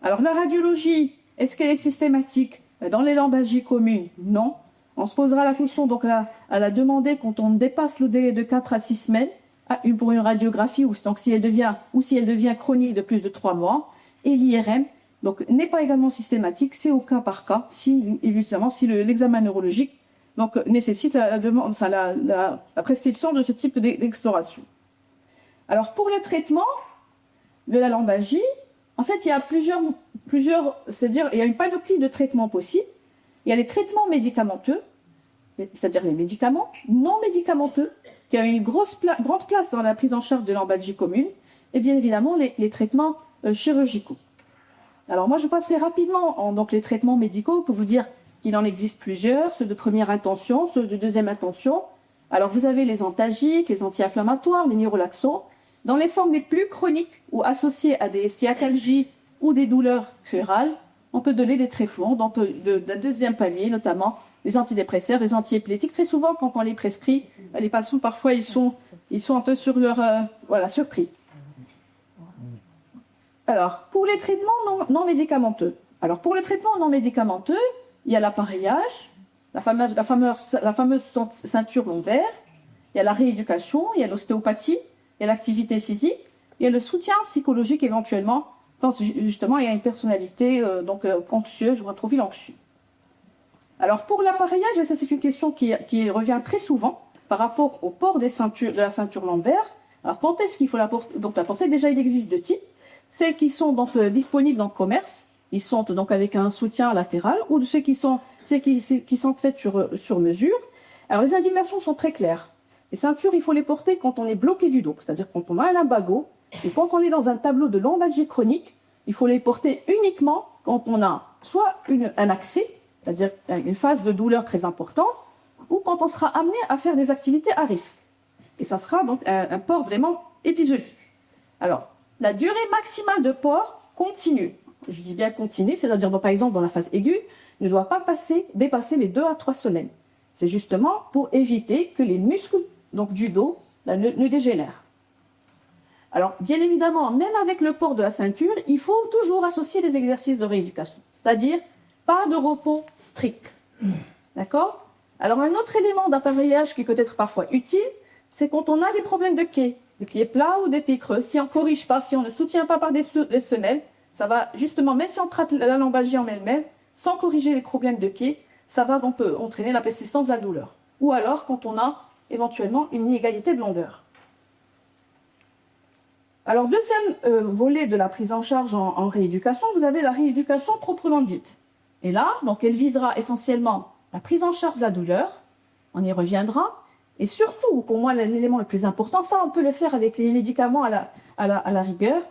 Alors la radiologie, est-ce qu'elle est systématique dans les lombalgies communes? Non. On se posera la question donc à la demander quand on dépasse le délai de 4 à 6 semaines pour une radiographie, ou si elle devient chronique de plus de 3 mois. Et l'IRM donc n'est pas également systématique, c'est au cas par cas, si l'examen neurologique donc nécessite la prescription de ce type d'exploration. Alors pour le traitement de la lombalgie, en fait il y a plusieurs, c'est-à-dire il y a une panoplie de traitements possibles. Il y a les traitements médicamenteux, c'est-à-dire les médicaments non médicamenteux, qui ont une grande place dans la prise en charge de lombalgie commune, et bien évidemment les traitements chirurgicaux. Alors moi, je passerai rapidement donc les traitements médicaux pour vous dire qu'il en existe plusieurs, ceux de première intention, ceux de deuxième intention. Alors vous avez les antalgiques, les anti-inflammatoires, les neurolaxants. Dans les formes les plus chroniques ou associées à des sciatalgies ou des douleurs férales, on peut donner des tréflons, donc d'un deuxième palier, notamment les antidépresseurs, les antiépileptiques. Très souvent, quand on les prescrit, les patients, parfois, ils sont un peu sur leur surpris. Alors, pour les traitements non médicamenteux. Alors, pour le traitement non médicamenteux, il y a l'appareillage, la fameuse ceinture lombaire, il y a la rééducation, il y a l'ostéopathie, il y a l'activité physique, il y a le soutien psychologique éventuellement, quand justement il y a une personnalité anxieuse ou un profil anxieux. Alors pour l'appareillage, ça c'est une question qui revient très souvent par rapport au port de la ceinture lombaire. Alors quand est-ce qu'il faut la porter? Donc la porter, déjà il existe deux types. Celles qui sont donc disponibles dans le commerce, ils sont donc avec un soutien latéral, ou de celles qui sont faites sur mesure. Alors les indications sont très claires. Les ceintures, il faut les porter quand on est bloqué du dos, c'est-à-dire quand on a un lumbago, et quand on est dans un tableau de lombalgie chronique, il faut les porter uniquement quand on a soit un accès, c'est-à-dire une phase de douleur très importante, ou quand on sera amené à faire des activités à risque. Et ça sera donc un port vraiment épisodique. Alors, la durée maximale de port continue. Je dis bien continue, c'est-à-dire par exemple dans la phase aiguë, ne doit pas dépasser les 2 à 3 semaines. C'est justement pour éviter que les muscles du dos ne dégénèrent. Alors, bien évidemment, même avec le port de la ceinture, il faut toujours associer des exercices de rééducation. C'est-à-dire, pas de repos strict. D'accord? Alors, un autre élément d'appareillage qui peut être parfois utile, c'est quand on a des problèmes de pieds plats ou des pieds creux. Si on ne corrige pas, si on ne soutient pas par des semelles, ça va justement, même si on traite la lombalgie en elle-même, sans corriger les problèmes de pied, ça va donc entraîner la persistance de la douleur. Ou alors, quand on a éventuellement une inégalité de longueur. Alors, deuxième volet de la prise en charge en rééducation, vous avez la rééducation proprement dite. Et là, donc, elle visera essentiellement la prise en charge de la douleur, on y reviendra, et surtout, pour moi, l'élément le plus important, ça, on peut le faire avec les médicaments à la rigueur,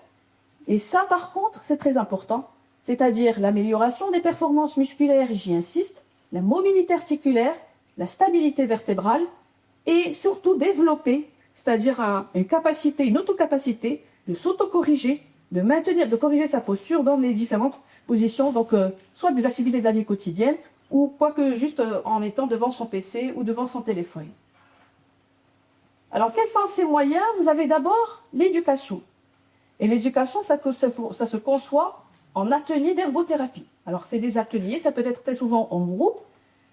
et ça, par contre, c'est très important, c'est-à-dire l'amélioration des performances musculaires, et j'y insiste, la mobilité articulaire, la stabilité vertébrale, et surtout développer, c'est-à-dire une autocapacité de s'autocorriger, de corriger sa posture dans les différentes positions, donc soit des activités de la vie quotidienne, ou quoique juste en étant devant son PC ou devant son téléphone. Alors, quels sont ces moyens? Vous avez d'abord l'éducation. Et l'éducation, ça se conçoit en atelier d'ergothérapie. Alors, c'est des ateliers, ça peut être très souvent en groupe,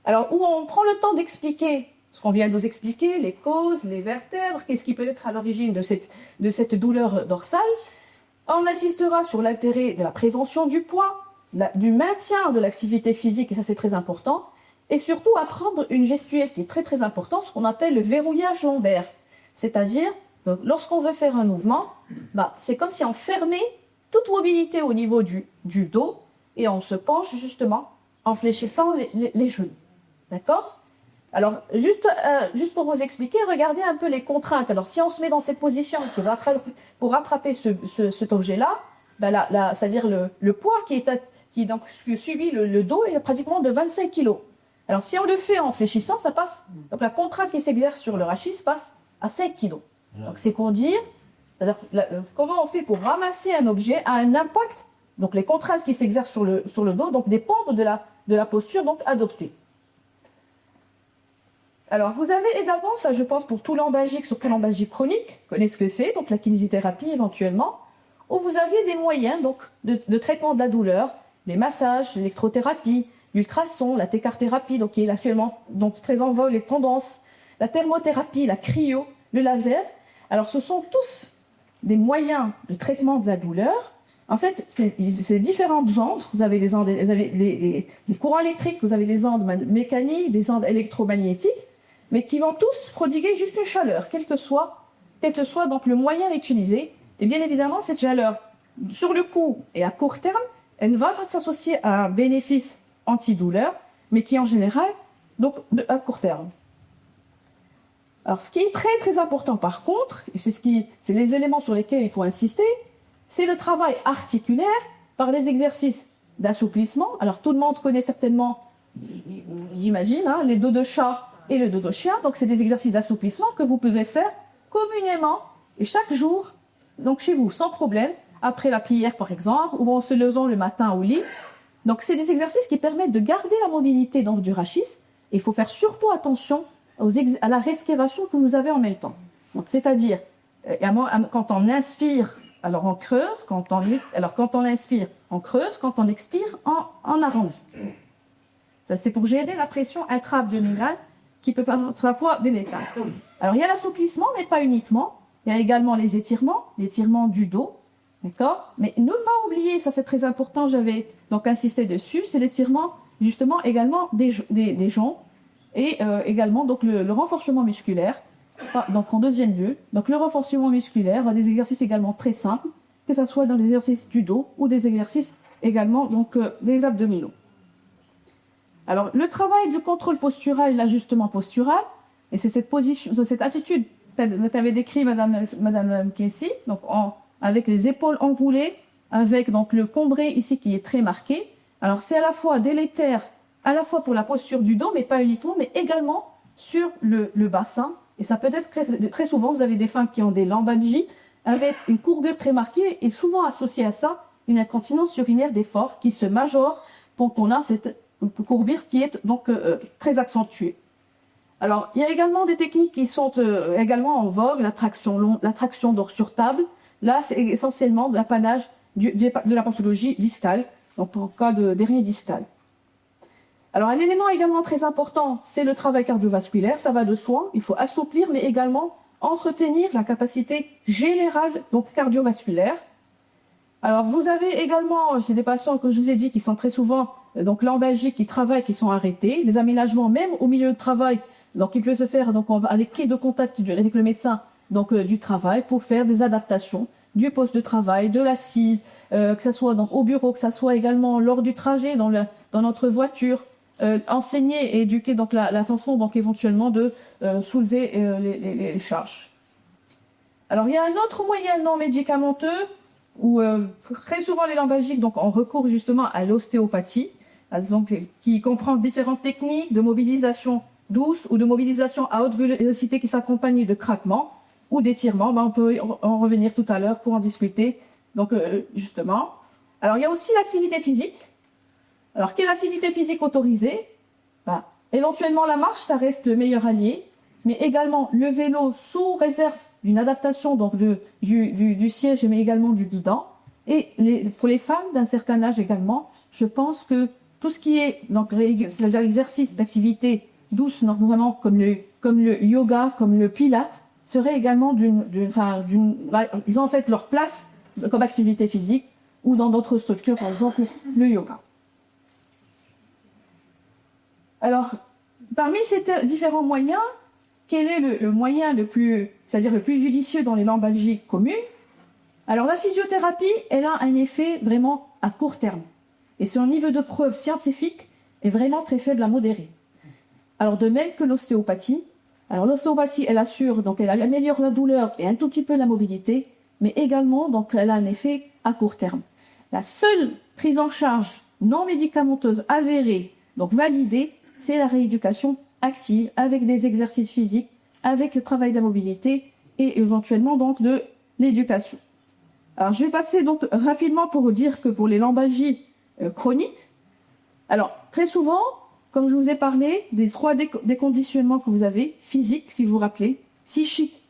alors où on prend le temps d'expliquer ce qu'on vient de nous expliquer, les causes, les vertèbres, qu'est-ce qui peut être à l'origine de cette douleur dorsale. On insistera sur l'intérêt de la prévention du poids, du maintien de l'activité physique, et ça c'est très important, et surtout apprendre une gestuelle qui est très très importante, ce qu'on appelle le verrouillage lombaire. C'est-à-dire, lorsqu'on veut faire un mouvement, c'est comme si on fermait toute mobilité au niveau du dos, et on se penche justement en fléchissant les genoux. D'accord ? Alors, juste pour vous expliquer, regardez un peu les contraintes. Alors, si on se met dans cette position pour rattraper cet objet-là, c'est-à-dire le poids qui subit le dos est pratiquement de 25 kg. Alors, si on le fait en fléchissant, ça passe. Donc, la contrainte qui s'exerce sur le rachis passe à 5 kg. Donc, c'est pour dire, c'est-à-dire, comment on fait pour ramasser un objet à un impact. Donc, les contraintes qui s'exercent sur le dos donc dépendent de la posture donc adoptée. Alors, vous avez également, ça je pense pour tout lombalgique, surtout lombalgie chronique, connaissez ce que c'est, donc la kinésithérapie éventuellement, où vous avez des moyens donc de traitement de la douleur, les massages, l'électrothérapie, l'ultrason, la técarthérapie, donc qui est actuellement donc très en vogue, les tendances, la thermothérapie, la cryo, le laser. Alors, ce sont tous des moyens de traitement de la douleur. En fait, c'est différentes ondes. Vous avez les courants électriques, vous avez les ondes mécaniques, des ondes électromagnétiques, mais qui vont tous prodiguer juste une chaleur, quel que soit donc le moyen à utiliser. Et bien évidemment, cette chaleur, sur le coup et à court terme, elle ne va pas s'associer à un bénéfice antidouleur, mais qui en général, donc à court terme. Alors, ce qui est très très important par contre, et c'est les éléments sur lesquels il faut insister, c'est le travail articulaire, par les exercices d'assouplissement. Alors tout le monde connaît certainement, j'imagine, hein, les dos de chat et le dos de chien. Donc c'est des exercices d'assouplissement que vous pouvez faire communément et chaque jour, donc chez vous, sans problème, après la prière par exemple, ou en se levant le matin au lit. Donc c'est des exercices qui permettent de garder la mobilité donc, du rachis. Et il faut faire surtout attention à la respiration que vous avez en même temps. Donc c'est-à-dire, quand on inspire, alors on creuse, quand on inspire, on creuse, quand on expire, on arrondit. Ça, c'est pour gérer la pression intra-abdominale qui peut parfois délétère. Alors, il y a l'assouplissement, mais pas uniquement. Il y a également l'étirement du dos, d'accord? Mais ne pas oublier, ça c'est très important, j'avais donc insisté dessus, c'est l'étirement, justement, également des jambes et également donc le renforcement musculaire. Donc, en deuxième lieu, donc le renforcement musculaire, des exercices également très simples, que ce soit dans les exercices du dos ou des exercices également donc des abdominaux. Alors, le travail du contrôle postural et l'ajustement postural, et c'est cette attitude qu'avait décrit Madame Casey, donc avec les épaules enroulées, avec donc le combré ici qui est très marqué. Alors, c'est à la fois délétère, à la fois pour la posture du dos, mais pas uniquement, mais également sur le bassin. Et ça peut être très souvent, vous avez des femmes qui ont des lombalgies avec une courbure très marquée et souvent associée à ça, une incontinence urinaire d'effort qui se majore pour qu'on a cette courbure qui est donc très accentuée. Alors, il y a également des techniques qui sont également en vogue, la traction donc sur table. Là, c'est essentiellement de l'apanage de la pathologie distale, donc en cas d'hernie distale. Alors, un élément également très important, c'est le travail cardiovasculaire, ça va de soi. Il faut assouplir, mais également entretenir la capacité générale donc cardiovasculaire. Alors, vous avez également, c'est des patients, comme je vous ai dit, qui sont très souvent donc lombalgiques, qui travaillent, qui sont arrêtés. Les aménagements, même au milieu de travail, donc il peut se faire donc avec prise de contact avec le médecin donc du travail pour faire des adaptations du poste de travail, de l'assise, que ce soit donc au bureau, que ce soit également lors du trajet dans notre voiture. Enseigner et éduquer donc l'attention donc éventuellement de soulever les charges. Alors il y a un autre moyen non médicamenteux où très souvent les lombalgiques donc on recourt justement à l'ostéopathie, donc qui comprend différentes techniques de mobilisation douce ou de mobilisation à haute vélocité qui s'accompagnent de craquements ou d'étirements. On peut en revenir tout à l'heure pour en discuter. Donc justement. Alors il y a aussi l'activité physique. Alors, quelle activité physique autorisée? Éventuellement, la marche, ça reste le meilleur allié, mais également le vélo sous réserve d'une adaptation donc du siège, mais également du guidon. Et pour les femmes d'un certain âge également, je pense que tout ce qui est donc c'est-à-dire l'exercice d'activité douce, notamment comme le yoga, comme le pilate, serait également ils ont en fait leur place comme activité physique ou dans d'autres structures, par exemple le yoga. Alors, parmi ces différents moyens, quel est le moyen le plus judicieux dans les lombalgies communes? Alors, la physiothérapie, elle a un effet vraiment à court terme. Et son niveau de preuve scientifique est vraiment très faible à modéré. Alors, de même que l'ostéopathie. Alors, l'ostéopathie, elle assure, donc elle améliore la douleur et un tout petit peu la mobilité, mais également, donc, elle a un effet à court terme. La seule prise en charge non médicamenteuse avérée, donc validée, c'est la rééducation active avec des exercices physiques, avec le travail de la mobilité et éventuellement donc de l'éducation. Alors je vais passer donc rapidement pour vous dire que pour les lombalgies chroniques, alors très souvent, comme je vous ai parlé, des 3 déconditionnements que vous avez, physiques si vous vous rappelez, psychiques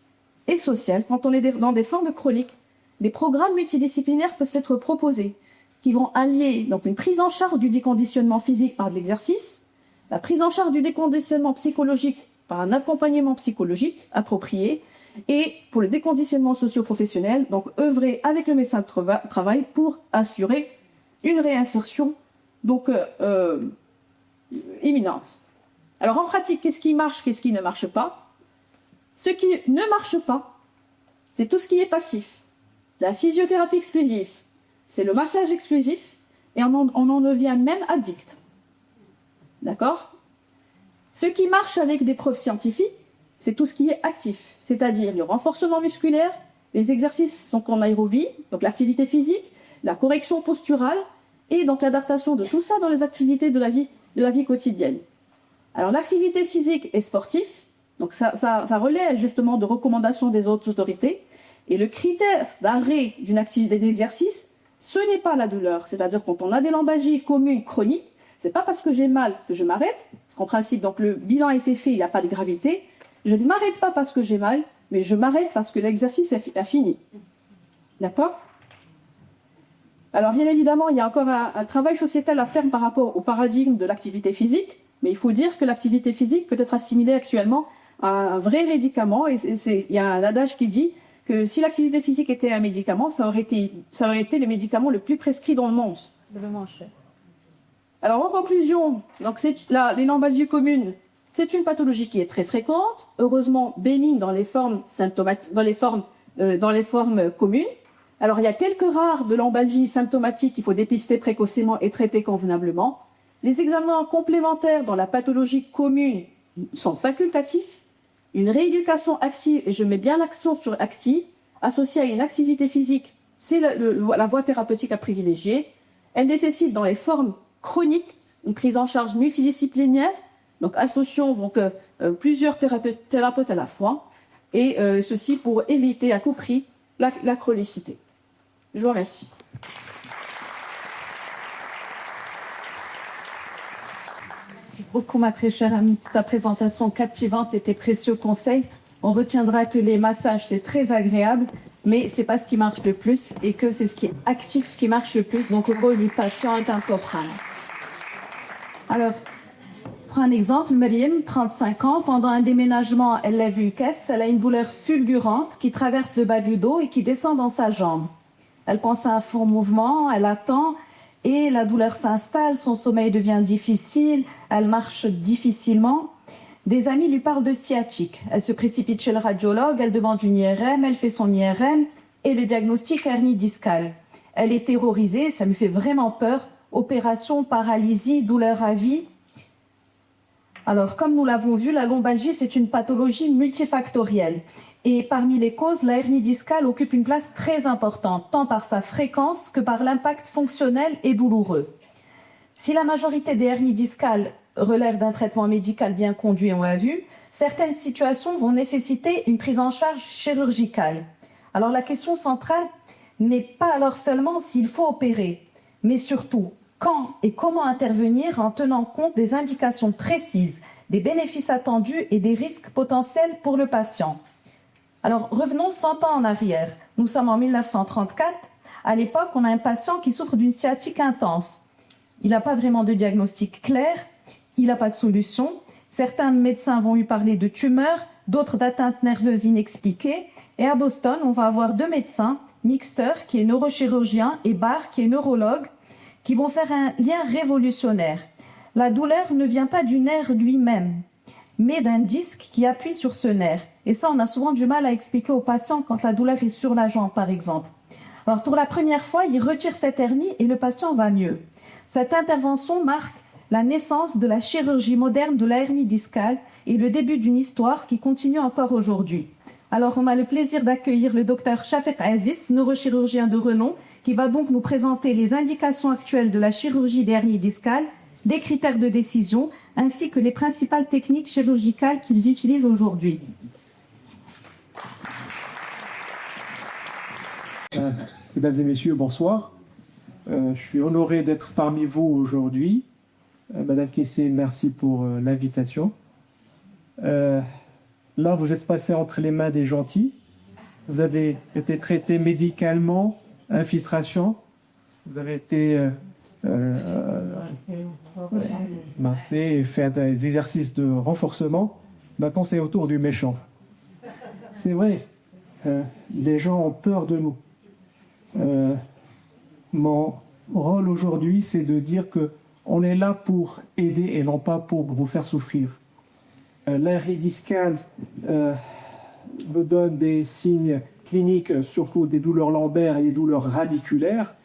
et social, quand on est dans des formes chroniques, des programmes multidisciplinaires peuvent être proposés qui vont allier donc une prise en charge du déconditionnement physique par de l'exercice, la prise en charge du déconditionnement psychologique par un accompagnement psychologique approprié et pour le déconditionnement socio-professionnel, donc œuvrer avec le médecin de travail pour assurer une réinsertion donc imminente. Alors en pratique, qu'est-ce qui marche, qu'est-ce qui ne marche pas? Ce qui ne marche pas, c'est tout ce qui est passif. La physiothérapie exclusive, c'est le massage exclusif et on en devient même addict. D'accord? Ce qui marche avec des preuves scientifiques, c'est tout ce qui est actif, c'est-à-dire le renforcement musculaire, les exercices donc en aérobie, donc l'activité physique, la correction posturale et donc l'adaptation de tout ça dans les activités de la vie quotidienne. Alors l'activité physique et sportive, donc ça relève justement de recommandations des autres autorités. Et le critère d'arrêt d'une activité d'exercice, ce n'est pas la douleur. C'est-à-dire quand on a des lombalgies communes chroniques, c'est pas parce que j'ai mal que je m'arrête. Parce qu'en principe, donc le bilan a été fait, il n'y a pas de gravité. Je ne m'arrête pas parce que j'ai mal, mais je m'arrête parce que l'exercice a fini. D'accord ? Alors bien évidemment, il y a encore un travail sociétal à faire par rapport au paradigme de l'activité physique, mais il faut dire que l'activité physique peut être assimilée actuellement à un vrai médicament. Et il y a un adage qui dit que si l'activité physique était un médicament, ça aurait été le médicament le plus prescrit dans le monde. Alors en conclusion, donc les lombalgies communes, c'est une pathologie qui est très fréquente, heureusement bénigne dans les formes communes. Alors il y a quelques rares de lombalgies symptomatiques qu'il faut dépister précocement et traiter convenablement. Les examens complémentaires dans la pathologie commune sont facultatifs. Une rééducation active, et je mets bien l'accent sur active, associée à une activité physique, c'est la voie thérapeutique à privilégier. Elle nécessite dans les formes chroniques une prise en charge multidisciplinaire, donc associant plusieurs thérapeutes à la fois, et ceci pour éviter à tout prix la chronicité. Je vous remercie. Merci beaucoup, ma très chère amie, pour ta présentation captivante et tes précieux conseils. On retiendra que les massages, c'est très agréable, mais c'est pas ce qui marche le plus et que c'est ce qui est actif qui marche le plus. Donc, au rôle du patient est important. Alors, pour un exemple, Myriam, 35 ans, pendant un déménagement, elle lève une caisse, elle a une douleur fulgurante qui traverse le bas du dos et qui descend dans sa jambe. Elle pense à un fort mouvement, elle attend et la douleur s'installe, son sommeil devient difficile, elle marche difficilement. Des amis lui parlent de sciatique. Elle se précipite chez le radiologue, elle demande une IRM, elle fait son IRM et le diagnostic hernie discale. Elle est terrorisée, ça lui fait vraiment peur. Opération, paralysie, douleur à vie. Alors, comme nous l'avons vu, la lombalgie, c'est une pathologie multifactorielle. Et parmi les causes, la hernie discale occupe une place très importante, tant par sa fréquence que par l'impact fonctionnel et douloureux. Si la majorité des hernies discales relèvent d'un traitement médical bien conduit, on l'a vu, certaines situations vont nécessiter une prise en charge chirurgicale. Alors, la question centrale n'est pas alors seulement s'il faut opérer, mais surtout quand et comment intervenir en tenant compte des indications précises, des bénéfices attendus et des risques potentiels pour le patient. Alors, revenons 100 ans en arrière. Nous sommes en 1934. À l'époque, on a un patient qui souffre d'une sciatique intense. Il n'a pas vraiment de diagnostic clair, il n'a pas de solution. Certains médecins vont lui parler de tumeurs, d'autres d'atteintes nerveuses inexpliquées. Et à Boston, on va avoir 2 médecins, Mixter, qui est neurochirurgien, et Barr, qui est neurologue, qui vont faire un lien révolutionnaire. La douleur ne vient pas du nerf lui-même, mais d'un disque qui appuie sur ce nerf. Et ça, on a souvent du mal à expliquer aux patients quand la douleur est sur la jambe, par exemple. Alors, pour la première fois, il retire cette hernie et le patient va mieux. Cette intervention marque la naissance de la chirurgie moderne de la hernie discale et le début d'une histoire qui continue encore aujourd'hui. Alors, on a le plaisir d'accueillir le docteur Shafek Aziz, neurochirurgien de renom, qui va donc nous présenter les indications actuelles de la chirurgie des hernies discales, des critères de décision, ainsi que les principales techniques chirurgicales qu'ils utilisent aujourd'hui. Mesdames et messieurs, bonsoir. Je suis honoré d'être parmi vous aujourd'hui. Madame Kessé, merci pour l'invitation. Là, vous êtes passé entre les mains des gentils. Vous avez été traité médicalement, infiltration. Vous avez été massé et fait des exercices de renforcement. Maintenant, c'est au tour du méchant. C'est vrai, les gens ont peur de nous. Mon rôle aujourd'hui, c'est de dire qu'on est là pour aider et non pas pour vous faire souffrir. L'hernie discale me donne des signes cliniques, surtout des douleurs lombaires et des douleurs radiculaires,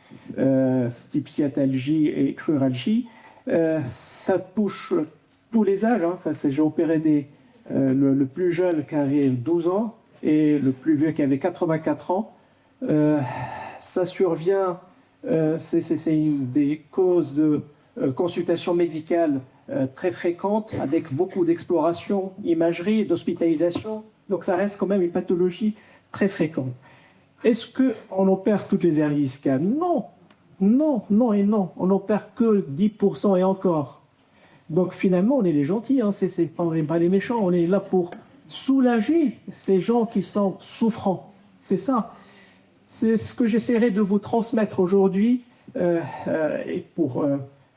type sciatalgie et cruralgie. Ça touche tous les âges. J'ai opéré le plus jeune qui avait 12 ans et le plus vieux qui avait 84 ans. Ça survient c'est une des causes de consultation médicale très fréquente, avec beaucoup d'exploration, imagerie, d'hospitalisation. Donc ça reste quand même une pathologie très fréquente. Est-ce qu'on opère toutes les hernies discales? Non, non, non et non. On n'opère que 10% et encore. Donc finalement, on est les gentils, hein. On n'est pas les méchants, on est là pour soulager ces gens qui sont souffrants. C'est ça. C'est ce que j'essaierai de vous transmettre aujourd'hui et pour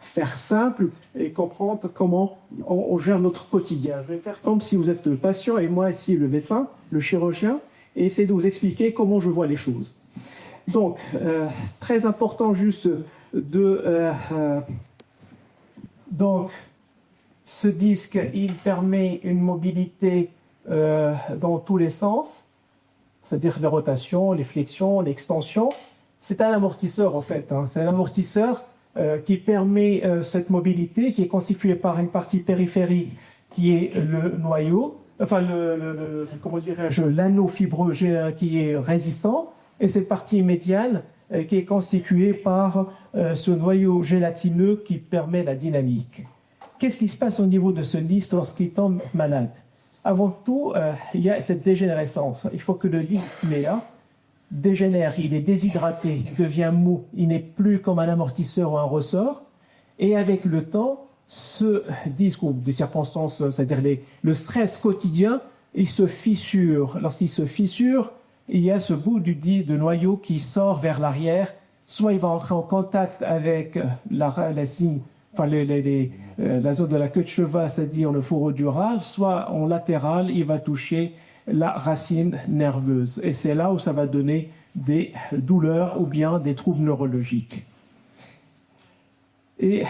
faire simple et comprendre comment on gère notre quotidien. Je vais faire comme si vous êtes le patient et moi ici le médecin, le chirurgien, et essayer de vous expliquer comment je vois les choses. Donc, très important juste donc, ce disque, il permet une mobilité dans tous les sens, c'est-à-dire les rotations, les flexions, l'extension. C'est un amortisseur en fait, hein. C'est un amortisseur qui permet cette mobilité, qui est constituée par une partie périphérique qui est le noyau, enfin comment dirais-je, l'anneau fibreux qui est résistant, et cette partie médiane qui est constituée par ce noyau gélatineux qui permet la dynamique. Qu'est-ce qui se passe au niveau de ce disque lorsqu'il tombe malade? Avant tout, il y a cette dégénérescence. Il faut que le disque qui est là dégénère, il est déshydraté, il devient mou, il n'est plus comme un amortisseur ou un ressort. Et avec le temps, ce disque, ou des circonstances, c'est-à-dire le stress quotidien, il se fissure. Lorsqu'il se fissure, il y a ce bout de noyau qui sort vers l'arrière. Soit il va entrer en contact avec la zone de la queue de cheval, c'est-à-dire le fourreau dural, soit en latéral, il va toucher la racine nerveuse. Et c'est là où ça va donner des douleurs ou bien des troubles neurologiques. Et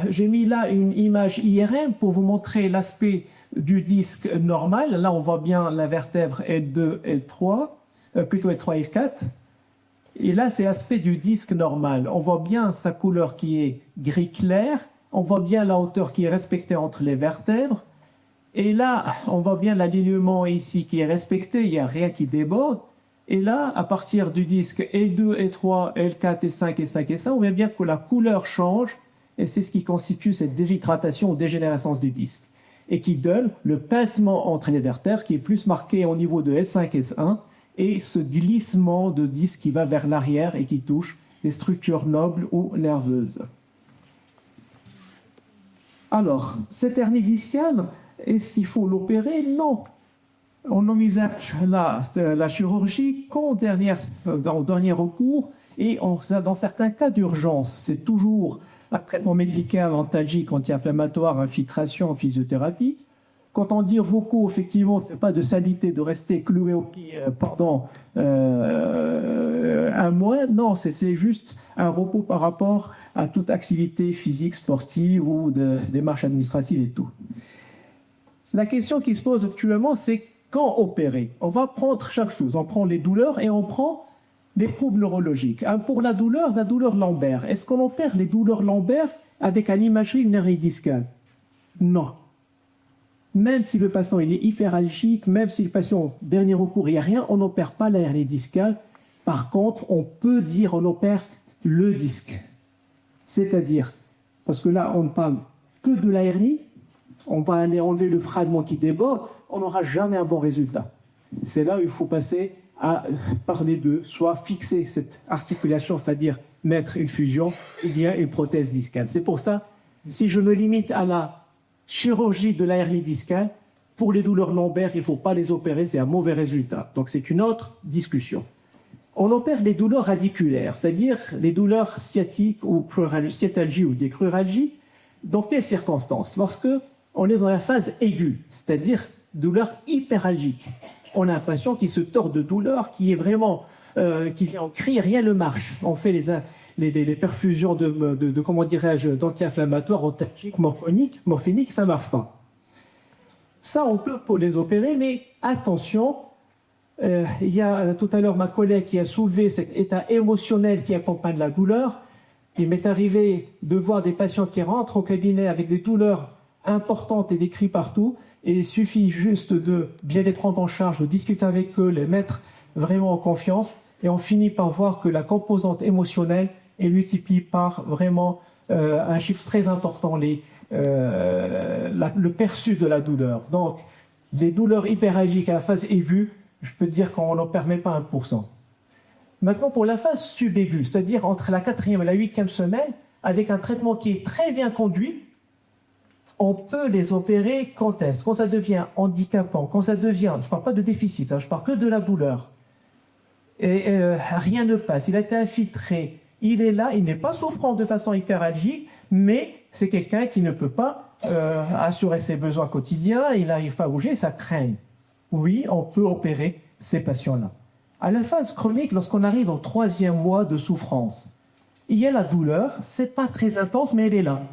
j'ai mis là une image IRM pour vous montrer l'aspect du disque normal. Là, on voit bien la vertèbre L2, L3, plutôt L3 et L4. Et là, c'est l'aspect du disque normal. On voit bien sa couleur qui est gris clair. On voit bien la hauteur qui est respectée entre les vertèbres. Et là, on voit bien l'alignement ici qui est respecté. Il n'y a rien qui déborde. Et là, à partir du disque L2, L3, L4, L5, L5, L5, on voit bien que la couleur change. Et c'est ce qui constitue cette déshydratation ou dégénérescence du disque. Et qui donne le pincement entre les vertèbres qui est plus marqué au niveau de L5, L1. Et ce glissement de disque qui va vers l'arrière et qui touche les structures nobles ou nerveuses. Alors, cette hernie discale, est-ce qu'il faut l'opérer? Non. On envisage la chirurgie qu'en dernier recours et dans certains cas d'urgence. C'est toujours un traitement médical antalgique, anti-inflammatoire, infiltration, physiothérapie. Quand on dit vocaux, effectivement, c'est pas de salité de rester cloué au pied pendant un mois. Non, c'est juste un repos par rapport à toute activité physique, sportive ou de démarche administrative et tout. La question qui se pose actuellement, c'est quand opérer? On va prendre chaque chose. On prend les douleurs et on prend les troubles neurologiques. Pour la douleur lombaire. Est-ce qu'on opère les douleurs lombaires avec une imagerie d'une hernie discale? Non. Même si le patient il est hyperalgique, même si le patient, dernier recours, il n'y a rien, on n'opère pas la hernie discale. Par contre, on peut dire on opère le disque. C'est-à-dire, parce que là, on ne parle que de la hernie, on va aller enlever le fragment qui déborde, on n'aura jamais un bon résultat. C'est là où il faut passer à parler de soit fixer cette articulation, c'est-à-dire mettre une fusion, ou bien une prothèse discale. C'est pour ça, si je me limite à la chirurgie de la hernie discale, pour les douleurs lombaires, il ne faut pas les opérer, c'est un mauvais résultat. Donc c'est une autre discussion. On opère les douleurs radiculaires, c'est-à-dire les douleurs sciatiques ou sciatalgie ou des cruralgies. Dans quelles circonstances? Lorsque on est dans la phase aiguë, c'est-à-dire douleur hyperalgique. On a un patient qui se tord de douleur, qui est vraiment, qui vient en cri, rien ne marche. On fait les perfusions comment dirais-je, d'anti-inflammatoires, antalgiques, morphiniques, ça ne marche pas. Ça, on peut les opérer, mais attention, il y a tout à l'heure ma collègue qui a soulevé cet état émotionnel qui accompagne la douleur. Il m'est arrivé de voir des patients qui rentrent au cabinet avec des douleurs importantes et des cris partout, et il suffit juste de bien les prendre en charge, de discuter avec eux, les mettre vraiment en confiance, et on finit par voir que la composante émotionnelle et multiplie par vraiment un chiffre très important le perçu de la douleur. Donc, des douleurs hyperalgiques à la phase aiguë, je peux dire qu'on n'opère même pas 1%. Maintenant, pour la phase subaiguë, c'est-à-dire entre la 4e et la 8e semaine, avec un traitement qui est très bien conduit, on peut les opérer quand est-ce? Quand ça devient handicapant, quand ça devient, je ne parle pas de déficit, je parle que de la douleur. Et rien ne passe, il a été infiltré, il est là, il n'est pas souffrant de façon hyperalgique, mais c'est quelqu'un qui ne peut pas assurer ses besoins quotidiens, il n'arrive pas à bouger, ça craint. Oui, on peut opérer ces patients-là. À la phase chronique, lorsqu'on arrive au 3e mois de souffrance, il y a la douleur, c'est pas très intense, mais elle est là.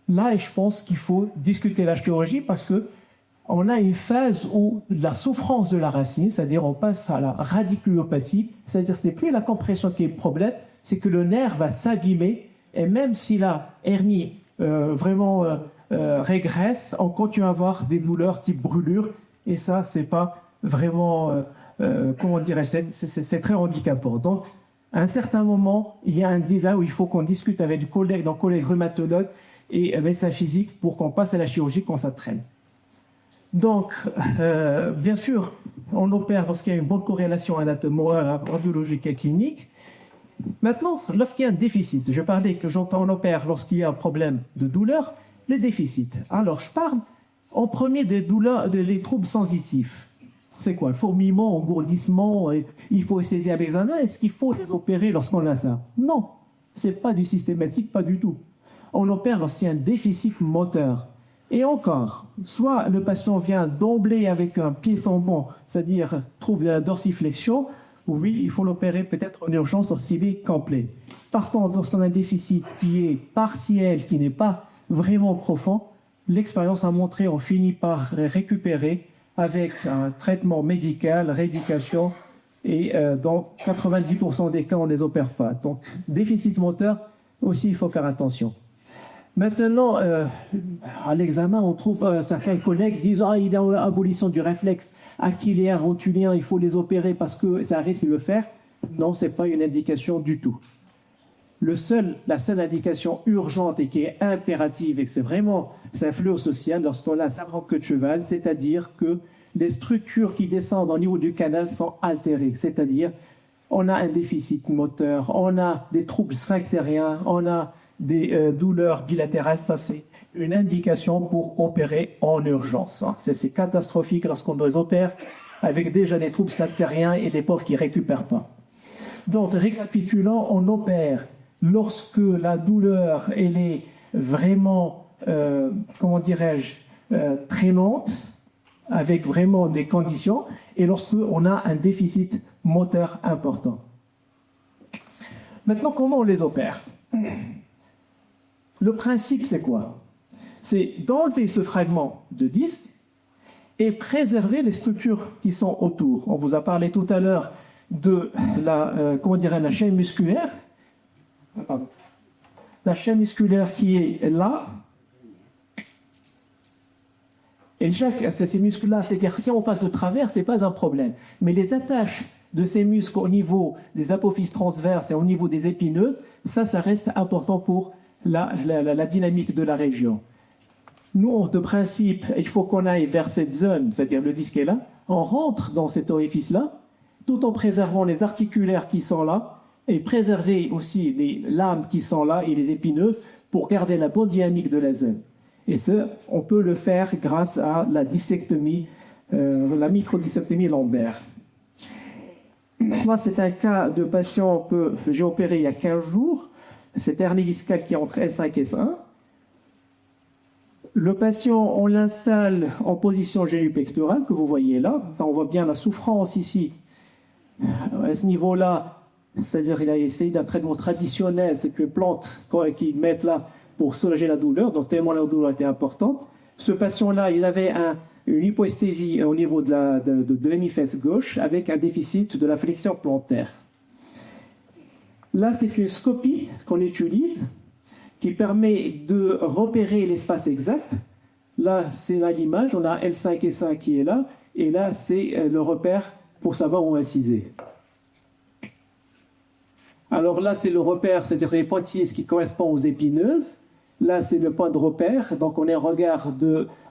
Là, je pense qu'il faut discuter la chirurgie parce que on a une phase où la souffrance de la racine, c'est-à-dire on passe à la radiculopathie, c'est-à-dire c'est plus la compression qui est le problème, c'est que le nerf va s'abîmer et même si la hernie régresse, on continue à avoir des douleurs type brûlure et ça, c'est pas vraiment, comment dirais-je, c'est très handicapant. Donc, à un certain moment, il y a un débat où il faut qu'on discute avec nos collègues rhumatologues et médecins physiques pour qu'on passe à la chirurgie quand ça traîne. Donc, bien sûr, on opère lorsqu'il y a une bonne corrélation radiologique et clinique. Maintenant, lorsqu'il y a un déficit, je parlais que on opère lorsqu'il y a un problème de douleur, le déficit. Alors, je parle en premier des douleurs, des troubles sensitifs. C'est quoi? Le fourmillement, engourdissement, il faut saisir avec un œil. Est-ce qu'il faut les opérer lorsqu'on a ça? Non, c'est pas du systématique, pas du tout. On opère lorsqu'il y a un déficit moteur. Et encore, soit le patient vient d'emblée avec un pied tombant, c'est-à-dire trouve la dorsiflexion, oui, il faut l'opérer peut-être en urgence lorsqu'il est complet. Par contre, lorsqu'on a un déficit qui est partiel, qui n'est pas vraiment profond, l'expérience a montré qu'on finit par récupérer avec un traitement médical, rééducation, et dans 90% des cas, on ne les opère pas. Donc, déficit moteur, aussi, il faut faire attention. Maintenant, à l'examen, on trouve certains collègues disent « Ah, il y a une abolition du réflexe achillaire, rotulien, il faut les opérer parce que ça risque de le faire. » Non, ce n'est pas une indication du tout. La seule indication urgente et qui est impérative, et que c'est vraiment un fléau social lorsqu'on a syndrome queue de cheval, c'est-à-dire que les structures qui descendent au niveau du canal sont altérées, c'est-à-dire on a un déficit moteur, on a des troubles sphinctériens, on a des douleurs bilatérales, ça c'est une indication pour opérer en urgence. C'est catastrophique lorsqu'on les opère avec déjà des troubles sphinctériens et des pauvres qui ne récupèrent pas. Donc, récapitulant, on opère lorsque la douleur elle est vraiment, traînante, avec vraiment des conditions, et lorsqu'on a un déficit moteur important. Maintenant, comment on les opère? Le principe, c'est quoi? C'est d'enlever ce fragment de 10 et préserver les structures qui sont autour. On vous a parlé tout à l'heure de la chaîne musculaire. La chaîne musculaire qui est là. Et ces muscles-là, c'est-à-dire si on passe de travers, ce n'est pas un problème. Mais les attaches de ces muscles au niveau des apophyses transverses et au niveau des épineuses, ça reste important pour la dynamique de la région. Nous, de principe, il faut qu'on aille vers cette zone, c'est-à-dire le disque est là, on rentre dans cet orifice-là, tout en préservant les articulaires qui sont là, et préserver aussi les lames qui sont là et les épineuses pour garder la bonne dynamique de la zone. Et ça, on peut le faire grâce à la dissectomie, la microdissectomie lombaire. Moi, c'est un cas de patient que j'ai opéré il y a 15 jours. C'est hernie discale qui est entre L5 et S1. Le patient, on l'installe en position génupectorale, que vous voyez là. Enfin, on voit bien la souffrance ici. À ce niveau-là, c'est-à-dire qu'il a essayé d'un traitement traditionnel, c'est que les plantes qu'ils mettent là pour soulager la douleur, donc tellement la douleur était importante. Ce patient-là, il avait une hypoesthésie au niveau de l'hémifèse gauche avec un déficit de la flexion plantaire. Là, c'est une scopie qu'on utilise qui permet de repérer l'espace exact. Là, c'est là l'image, on a L5 et 5 qui est là, et là, c'est le repère pour savoir où inciser. Alors là, c'est le repère, c'est-à-dire les pointillés qui correspondent aux épineuses. Là, c'est le point de repère, donc on est en regard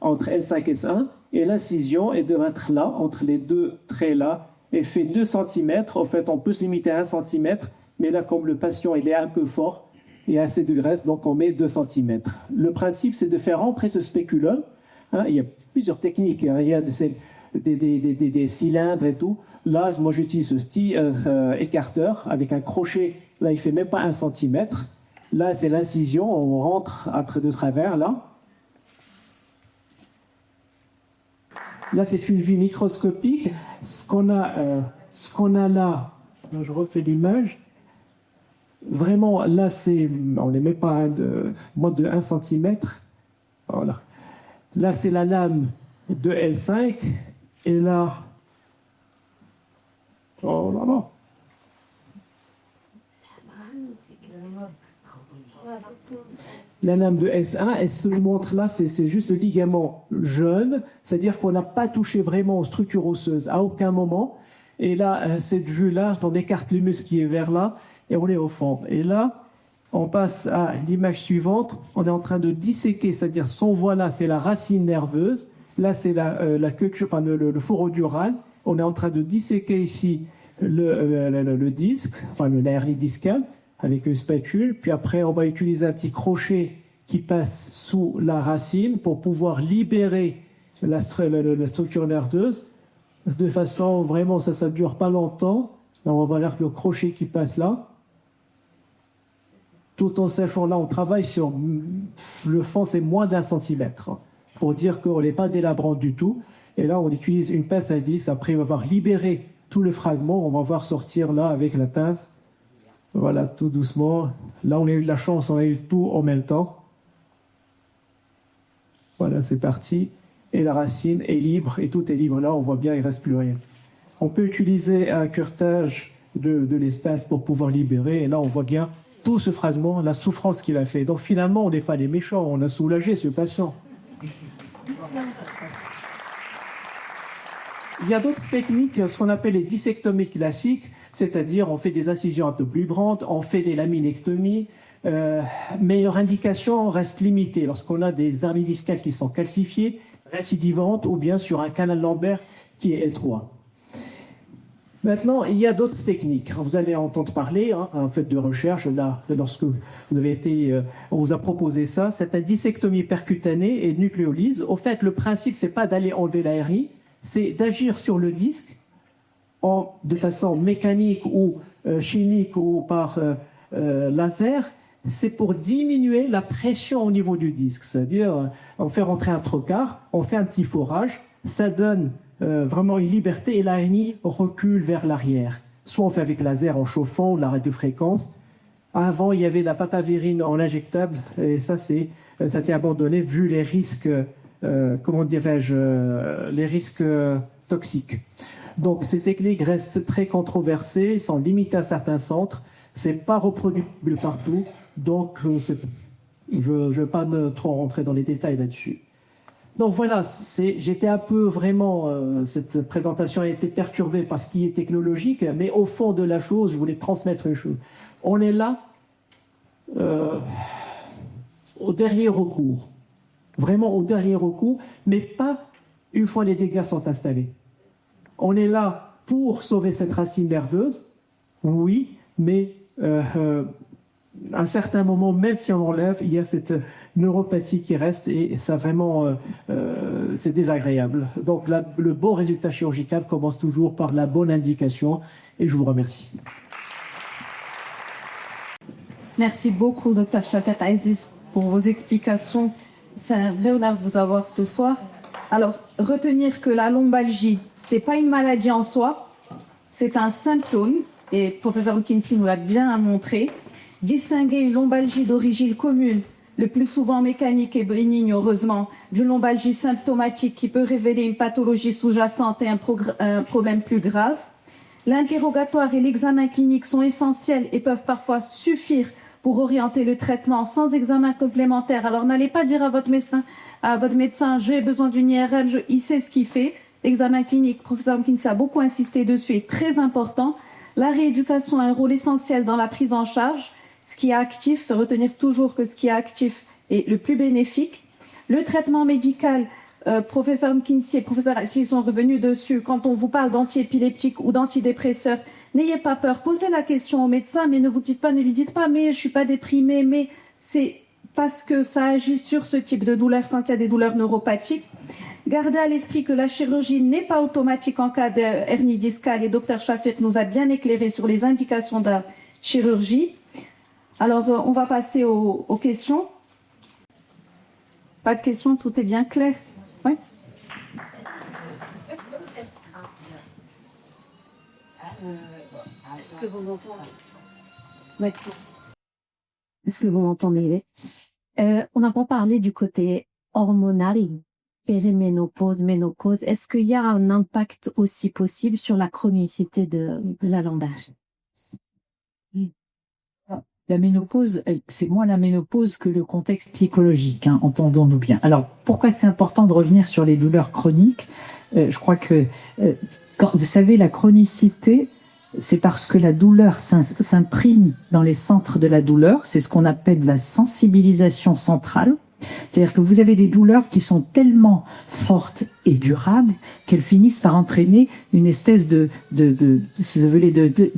entre L5 et S1, et l'incision est de mettre là, entre les deux traits là, et fait 2 cm. En fait, on peut se limiter à 1 cm, mais là, comme le patient il est un peu fort, il y a assez de graisse, donc on met 2 cm. Le principe, c'est de faire rentrer ce spéculum. Il y a plusieurs techniques, il y a des cylindres et tout. Là, moi, j'utilise ce petit écarteur avec un crochet. Là, il fait même pas 1 cm. Là, c'est l'incision. On rentre après de travers, là. Là, c'est une vue microscopique. Ce qu'on a là, je refais l'image. Vraiment, là, on n'est même pas moins de 1 cm. Voilà. Là, c'est la lame de L5. Et là, oh là là. La lame de S1, elle se montre là, c'est juste le ligament jeune, c'est-à-dire qu'on n'a pas touché vraiment aux structures osseuses à aucun moment. Et là, cette vue-là, on écarte le muscle qui est vers là et on est au fond. Et là, on passe à l'image suivante. On est en train de disséquer, c'est-à-dire son voie là, c'est la racine nerveuse. Là, c'est le fourreau dural. On est en train de disséquer ici le disque, enfin la hernie discale, avec une spatule. Puis après, on va utiliser un petit crochet qui passe sous la racine pour pouvoir libérer la structure nerveuse. De façon, vraiment, ça ne dure pas longtemps. Là, on va voir le crochet qui passe là. Tout en sachant, là, on travaille sur le fond, c'est moins d'1 centimètre. Pour dire qu'on n'est pas délabrant du tout. Et là, on utilise une pince à 10. Après, on va voir libérer tout le fragment. On va voir sortir là avec la pince. Voilà, tout doucement. Là, on a eu de la chance, on a eu tout en même temps. Voilà, c'est parti. Et la racine est libre, et tout est libre. Là, on voit bien, il ne reste plus rien. On peut utiliser un curetage de l'espace pour pouvoir libérer. Et là, on voit bien tout ce fragment, la souffrance qu'il a fait. Donc finalement, on n'est pas les méchants, on a soulagé ce patient. Il y a d'autres techniques, ce qu'on appelle les dissectomies classiques, c'est-à-dire on fait des incisions un peu plus grandes, on fait des laminectomies, mais leur indication reste limitée lorsqu'on a des hernies discales qui sont calcifiées, récidivantes, ou bien sur un canal lombaire qui est étroit. Maintenant, il y a d'autres techniques. Vous allez entendre parler, en fait, de recherche, là, lorsque vous avez été, on vous a proposé ça, c'est une dissectomie percutanée et nucléolyse. Au fait, le principe, c'est pas d'aller enlever la hernie, c'est d'agir sur le disque de façon mécanique ou chimique ou par laser. C'est pour diminuer la pression au niveau du disque. C'est-à-dire, on fait rentrer un trocar, on fait un petit forage, ça donne vraiment une liberté et la hernie recule vers l'arrière. Soit on fait avec laser en chauffant ou la radiofréquence. Avant, il y avait la patavérine en injectable et ça a été abandonné vu les risques, les risques toxiques. Donc ces techniques restent très controversées, sont limitées à certains centres, c'est pas reproductible partout, donc je ne vais pas trop rentrer dans les détails là-dessus. Donc voilà, j'étais un peu vraiment, cette présentation a été perturbée par ce qui est technologique, mais au fond de la chose, je voulais transmettre une chose. On est là au dernier recours, vraiment au dernier recours, mais pas une fois les dégâts sont installés. On est là pour sauver cette racine nerveuse, oui, mais à un certain moment, même si on enlève, il y a cette neuropathie qui reste et ça vraiment, c'est désagréable. Donc le bon résultat chirurgical commence toujours par la bonne indication et je vous remercie. Merci beaucoup, Dr Shafet Aziz, pour vos explications. C'est un vrai honneur de vous avoir ce soir. Alors, retenir que la lombalgie, c'est pas une maladie en soi, c'est un symptôme, et professeur McKinsey nous l'a bien montré. Distinguer une lombalgie d'origine commune, le plus souvent mécanique et bénigne, heureusement, d'une lombalgie symptomatique qui peut révéler une pathologie sous-jacente et un problème plus grave. L'interrogatoire et l'examen clinique sont essentiels et peuvent parfois suffire pour orienter le traitement sans examen complémentaire. Alors n'allez pas dire à votre médecin, j'ai besoin d'une IRM, il sait ce qu'il fait. L'examen clinique, professeur McKinsey a beaucoup insisté dessus, est très important. La rééducation a un rôle essentiel dans la prise en charge. Ce qui est actif, retenir toujours que ce qui est actif est le plus bénéfique. Le traitement médical, professeur McKinsey et professeur Asli sont revenus dessus. Quand on vous parle d'antiépileptiques ou d'antidépresseurs, n'ayez pas peur. Posez la question au médecin, mais ne lui dites pas, mais je suis pas déprimée, mais c'est parce que ça agit sur ce type de douleur quand il y a des douleurs neuropathiques. Gardez à l'esprit que la chirurgie n'est pas automatique en cas de hernie discale et Dr Shafik nous a bien éclairé sur les indications de la chirurgie. Alors, on va passer aux questions. Pas de questions, tout est bien clair. Oui. Est-ce que vous m'entendez? Oui. Est-ce que vous m'entendez? On n'a pas parlé du côté hormonal, périménopause, ménopause. Est-ce qu'il y a un impact aussi possible sur la chronicité de la lambage? La ménopause, c'est moins la ménopause que le contexte psychologique, hein, entendons-nous bien. Alors, pourquoi c'est important de revenir sur les douleurs chroniques? Je crois que, quand, vous savez, la chronicité, c'est parce que la douleur s'imprime dans les centres de la douleur. C'est ce qu'on appelle la sensibilisation centrale. C'est-à-dire que vous avez des douleurs qui sont tellement fortes et durables qu'elles finissent par entraîner une espèce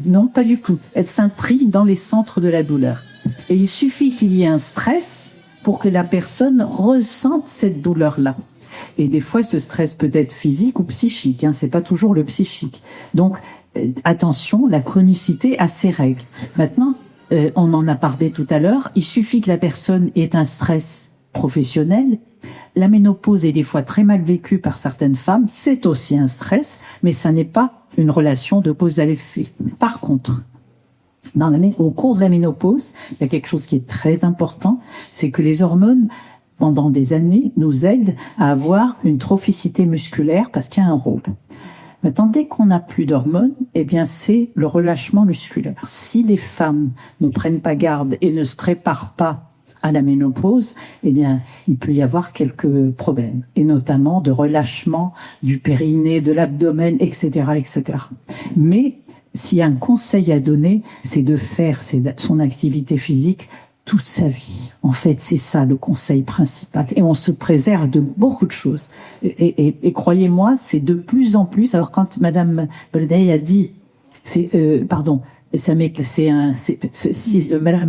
non, pas du tout. Elles s'impriment dans les centres de la douleur. Et il suffit qu'il y ait un stress pour que la personne ressente cette douleur-là. Et des fois, ce stress peut être physique ou psychique, hein, c'est pas toujours le psychique. Donc, attention, la chronicité a ses règles. Maintenant, on en a parlé tout à l'heure, il suffit que la personne ait un stress professionnel. La ménopause est des fois très mal vécue par certaines femmes, c'est aussi un stress, mais ça n'est pas une relation de cause à l'effet. Par contre, au cours de la ménopause, il y a quelque chose qui est très important, c'est que les hormones, pendant des années, nous aident à avoir une trophicité musculaire parce qu'il y a un rôle. Maintenant, dès qu'on n'a plus d'hormones, eh bien, c'est le relâchement musculaire. Si les femmes ne prennent pas garde et ne se préparent pas à la ménopause, eh bien, il peut y avoir quelques problèmes, et notamment de relâchement du périnée, de l'abdomen, etc., etc. Mais s'il y a un conseil à donner, c'est de faire son activité physique toute sa vie. En fait, c'est ça le conseil principal. Et on se préserve de beaucoup de choses. Et croyez-moi, c'est de plus en plus. Alors, quand Madame Beldey a dit, Madame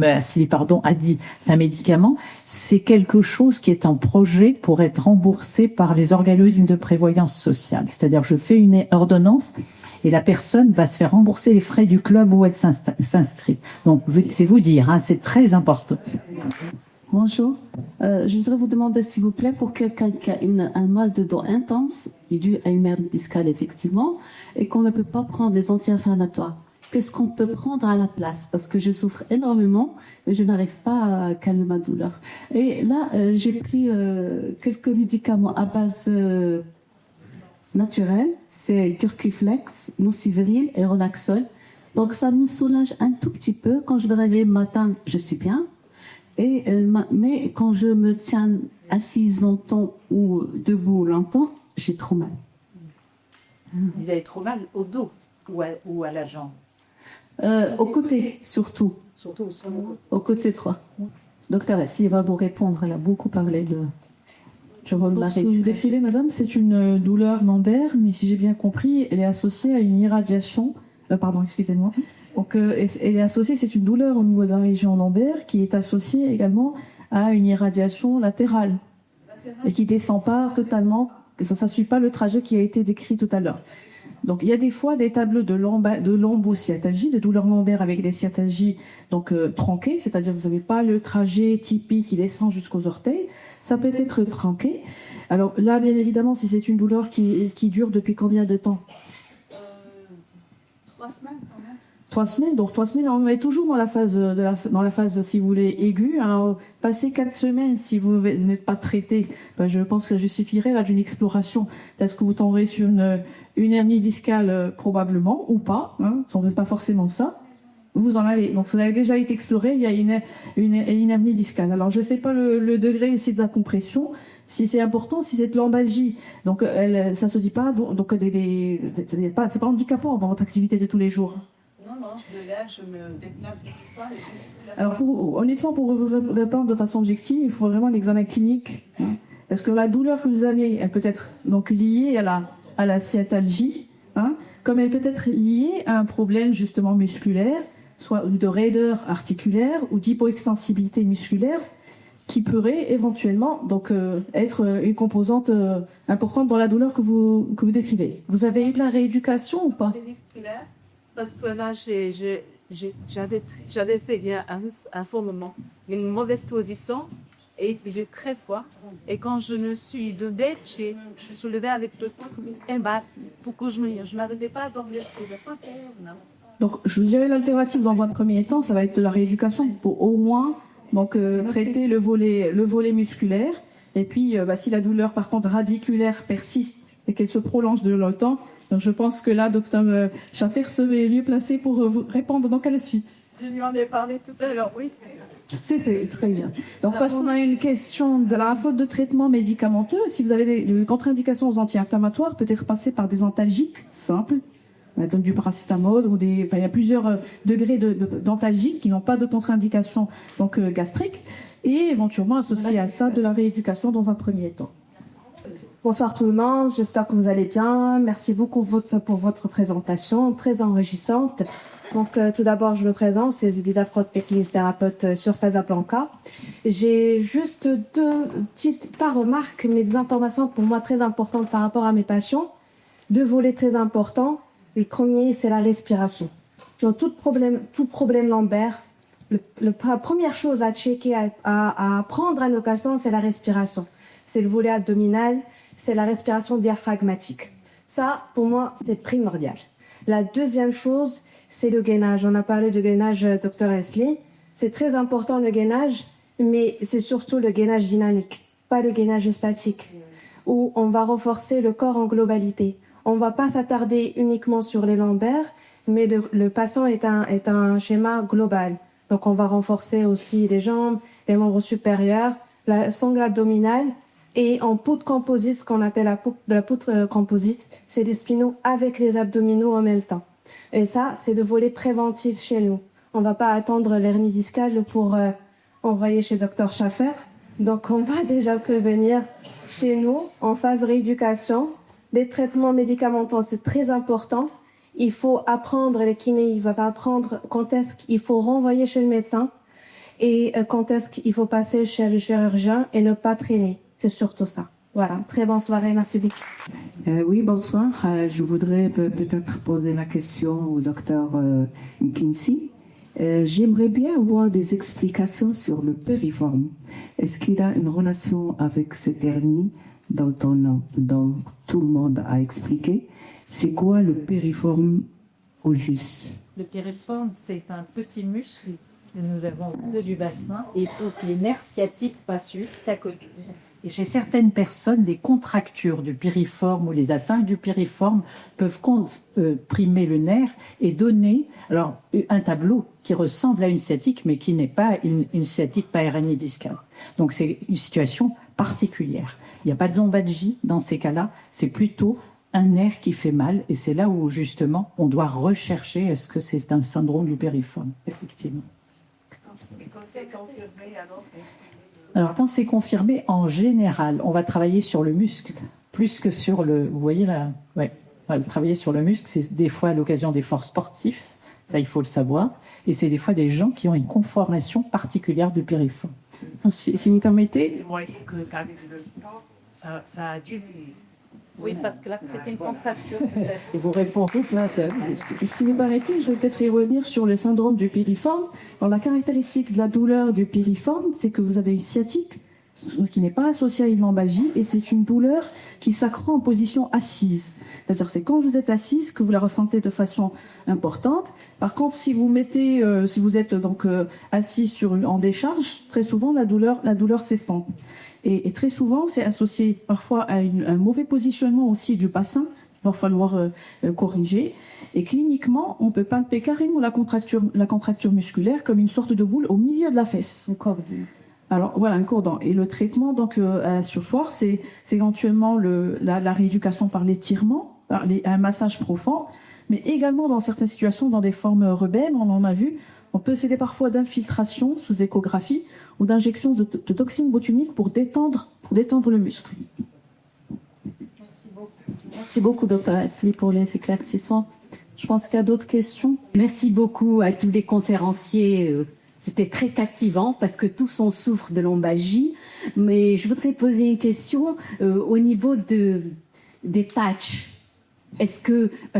Asli, a dit un médicament, c'est quelque chose qui est en projet pour être remboursé par les organismes de prévoyance sociale. C'est-à-dire, je fais une ordonnance et la personne va se faire rembourser les frais du club où elle s'inscrit. Donc, c'est vous dire, hein, c'est très important. Bonjour. Je voudrais vous demander, s'il vous plaît, pour quelqu'un qui a un mal de dos intense, dû à une hernie discale, effectivement, et qu'on ne peut pas prendre des anti-inflammatoires, qu'est-ce qu'on peut prendre à la place? Parce que je souffre énormément et je n'arrive pas à calmer ma douleur. Et là, j'ai pris quelques médicaments à base naturelle. C'est Curcuflex, Nocivril et Relaxol. Donc ça me soulage un tout petit peu. Quand je me réveille le matin, je suis bien. Mais quand je me tiens assise longtemps ou debout longtemps, j'ai trop mal. Vous avez trop mal au dos ou à la jambe? Au côté, surtout. Surtout au côté droit. Docteur Asli va vous répondre. Elle a beaucoup parlé de... Ce que vous défilez, madame, c'est une douleur lombaire, mais si j'ai bien compris, elle est associée à une irradiation. Pardon, excusez-moi. Donc, elle est associée, c'est une douleur au niveau de la région lombaire qui est associée également à une irradiation latérale et qui descend pas totalement, que ça suit pas le trajet qui a été décrit tout à l'heure. Donc, il y a des fois des tableaux de lombosciatalgie, de douleurs lombaires avec des sciatalgies donc tronquées, c'est-à-dire vous n'avez pas le trajet typique qui descend jusqu'aux orteils. Ça peut être tronqué. Alors là, bien évidemment, si c'est une douleur qui dure depuis combien de temps? 3 semaines quand même. 3 semaines. Donc 3 semaines, on est toujours dans la phase, si vous voulez, aiguë. Alors, passé 4 semaines, si vous n'êtes pas traité, je pense que ça justifierait là d'une exploration. Est-ce que vous tomberez sur une hernie discale probablement ou pas, hein, ça n'est pas forcément ça. Vous en avez, donc ça a déjà été exploré, il y a une hernie discale. Alors je ne sais pas le degré aussi de la compression, si c'est important, si cette lombalgie, donc ça se dit pas, donc c'est pas handicapant dans votre activité de tous les jours. Non, mange de l'air, je me déplace. Alors, honnêtement, pour vous répondre de façon objective, il faut vraiment l'examen clinique. Hein, parce que la douleur que vous avez, elle peut être donc liée à la sciatalgie, hein, comme elle peut être liée à un problème justement musculaire, soit de raideur articulaire ou d'hypoextensibilité musculaire, qui pourrait éventuellement donc être une composante importante dans la douleur que vous décrivez. Vous avez eu de la rééducation ou pas? Parce que là, j'avais fait il y a un faux moment une mauvaise position et j'ai très froid. Et quand je me suis levée, je me suis levée avec le poids pour que je n'arrivais pas à dormir. Donc, je vous dirais l'alternative dans un premier temps, ça va être de la rééducation pour au moins donc traiter le volet musculaire. Et puis, si la douleur par contre radiculaire persiste et qu'elle se prolonge de longtemps, donc je pense que là, docteur Schaffer serait mieux placé pour vous répondre donc à la suite. Je lui en ai parlé tout à l'heure, oui. C'est très bien. Donc, passons à une question de la faute de traitement médicamenteux. Si vous avez des contre-indications aux anti-inflammatoires, peut-être passer par des antalgiques simples, comme du paracétamol ou il y a plusieurs degrés d'antalgiques qui n'ont pas de contre-indication donc gastrique, et éventuellement associer à ça de la rééducation dans un premier temps. Bonsoir tout le monde, j'espère que vous allez bien. Merci beaucoup pour votre présentation, très enrichissante. Donc tout d'abord, je me présente, c'est Zébida Frot-Peklis, thérapeute sur Casablanca. J'ai juste deux petites, pas remarques, mais des informations pour moi très importantes par rapport à mes patients. Deux volets très importants. Le premier, c'est la respiration. Dans tout problème lombaire, la première chose à checker, à prendre en occasion, c'est la respiration. C'est le volet abdominal, c'est la respiration diaphragmatique. Ça, pour moi, c'est primordial. La deuxième chose, c'est le gainage. On a parlé de gainage, Dr. Hesley. C'est très important le gainage, mais c'est surtout le gainage dynamique, pas le gainage statique, où on va renforcer le corps en globalité. On ne va pas s'attarder uniquement sur les lombaires, mais le patient est un schéma global. Donc on va renforcer aussi les jambes, les membres supérieurs, la sangle abdominale, et en poutre composite, ce qu'on appelle la poutre composite, c'est les spinaux avec les abdominaux en même temps. Et ça, c'est le volet préventif chez nous. On ne va pas attendre l'hernie discale pour envoyer chez Dr. Schaffer. Donc on va déjà prévenir chez nous en phase rééducation. Les traitements médicamenteux, c'est très important. Il faut apprendre, les kinés, il va apprendre quand est-ce qu'il faut renvoyer chez le médecin et quand est-ce qu'il faut passer chez le chirurgien et ne pas traîner. C'est surtout ça. Voilà, très bonne soirée, merci beaucoup. Oui, bonsoir. Je voudrais peut-être poser la question au docteur McKinsey. J'aimerais bien avoir des explications sur le périforme. Est-ce qu'il a une relation avec cette hernie dont tout le monde a expliqué? C'est quoi le périforme au juste? Le périforme, c'est un petit muscle que nous avons au milieu du bassin et donc les nerfs sciatiques passent juste à côté. Et chez certaines personnes, des contractures du piriforme ou les atteintes du piriforme peuvent comprimer le nerf et donner un tableau qui ressemble à une sciatique, mais qui n'est pas une sciatique pas hernie discale. Donc c'est une situation particulière. Il n'y a pas de lombalgie dans ces cas-là, c'est plutôt un nerf qui fait mal, et c'est là où justement on doit rechercher est-ce que c'est un syndrome du piriforme, effectivement. Alors, quand c'est confirmé, en général, on va travailler sur le muscle, plus que sur le... Vous voyez là, ouais. On va travailler sur le muscle, c'est des fois à l'occasion d'efforts sportifs, ça il faut le savoir, et c'est des fois des gens qui ont une conformation particulière du piriforme. Si vous me permettez... Ça a dû... Oui, parce que là, c'était une contracture. Et vous répondez là, si vous m'arrêtez, je vais peut-être y revenir sur le syndrome du piriforme. Alors, la caractéristique de la douleur du piriforme, c'est que vous avez une sciatique qui n'est pas associée à une lombalgie, et c'est une douleur qui s'accroît en position assise. C'est-à-dire, c'est quand vous êtes assise que vous la ressentez de façon importante. Par contre, si vous êtes donc assis en décharge, très souvent la douleur s'estompe. Et très souvent, c'est associé parfois à un mauvais positionnement aussi du bassin qu'il va falloir corriger. Et cliniquement, on peut palper carrément la contracture musculaire comme une sorte de boule au milieu de la fesse. Un cordon. Alors voilà, un cordon. Et le traitement donc à la surfoire, c'est éventuellement la rééducation par l'étirement, par un massage profond, mais également dans certaines situations, dans des formes rebelles, on en a vu, on peut céder parfois d'infiltration sous échographie ou d'injection de toxines botuliques pour détendre le muscle. Merci beaucoup, Dr. Asli, pour les éclaircissements. Je pense qu'il y a d'autres questions. Merci beaucoup à tous les conférenciers. C'était très captivant parce que tous on souffre de lombalgie. Mais je voudrais poser une question au niveau des patchs. Parce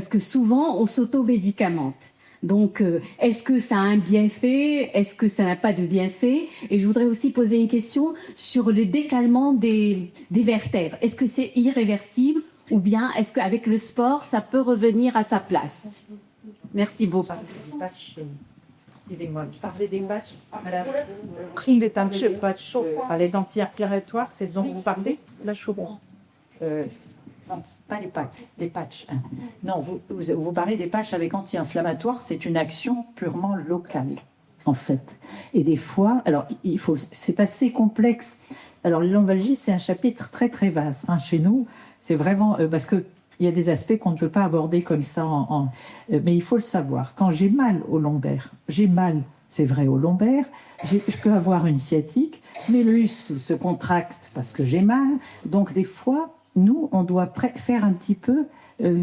que souvent on s'auto-médicamente. Donc, est-ce que ça a un bienfait? Est-ce que ça n'a pas de bienfait? Et je voudrais aussi poser une question sur le décalement des vertèbres. Est-ce que c'est irréversible ou bien est-ce qu'avec le sport, ça peut revenir à sa place? Merci beaucoup. Excusez-moi, je parlais des patchs. Madame, pris les patchs les dentiers respiratoires, c'est dont vous parlez? La chauffeur. Non, pas les patchs. Non, vous parlez des patchs avec anti-inflammatoires, c'est une action purement locale, en fait. Et des fois, alors, c'est assez complexe. Alors, les lombalgies, c'est un chapitre très, très vaste. Chez nous, c'est vraiment, parce qu'il y a des aspects qu'on ne peut pas aborder comme ça, mais il faut le savoir. Quand j'ai mal au lombaire, c'est vrai au lombaire, je peux avoir une sciatique, mes muscles se contractent parce que j'ai mal, donc des fois, nous, on doit faire un petit peu,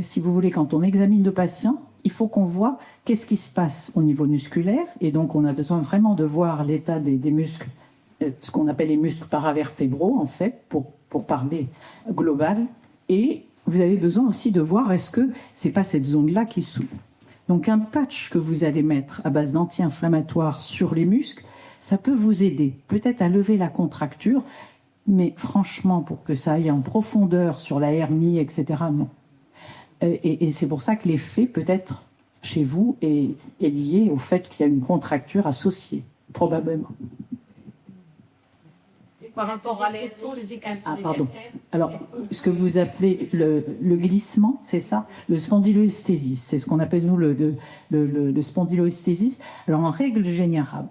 si vous voulez, quand on examine nos patients, il faut qu'on voit qu'est-ce qui se passe au niveau musculaire. Et donc, on a besoin vraiment de voir l'état des muscles, ce qu'on appelle les muscles paravertébraux, en fait, pour parler global. Et vous avez besoin aussi de voir est-ce que c'est pas cette zone-là qui s'ouvre. Donc, un patch que vous allez mettre à base d'anti-inflammatoires sur les muscles, ça peut vous aider peut-être à lever la contracture. Mais franchement, pour que ça aille en profondeur sur la hernie, etc., non. Et c'est pour ça que l'effet, peut-être, chez vous, est lié au fait qu'il y a une contracture associée, probablement. Et par rapport à pardon. Alors, ce que vous appelez le glissement, c'est ça? Le spondyloesthésis, c'est ce qu'on appelle, nous, le spondyloesthésis. Alors, en règle générale,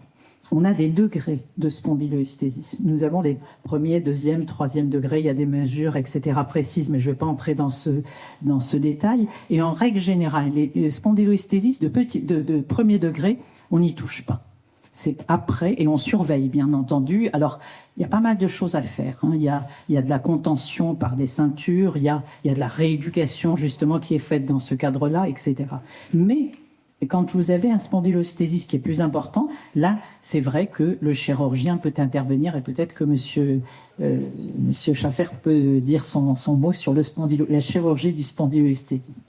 on a des degrés de spondyloesthésis. Nous avons les premiers, deuxième, troisième degrés. Il y a des mesures, etc. précises, mais je ne vais pas entrer dans ce détail. Et en règle générale, les spondyloesthésis de premier degré, on n'y touche pas. C'est après, et on surveille, bien entendu. Alors, il y a pas mal de choses à faire. Il y a de la contention par des ceintures, il y a de la rééducation, justement, qui est faite dans ce cadre-là, etc. Mais et quand vous avez un spondyloesthésis qui est plus important, là, c'est vrai que le chirurgien peut intervenir et peut-être que monsieur Schaffer peut dire son mot sur la chirurgie du spondyloesthésis.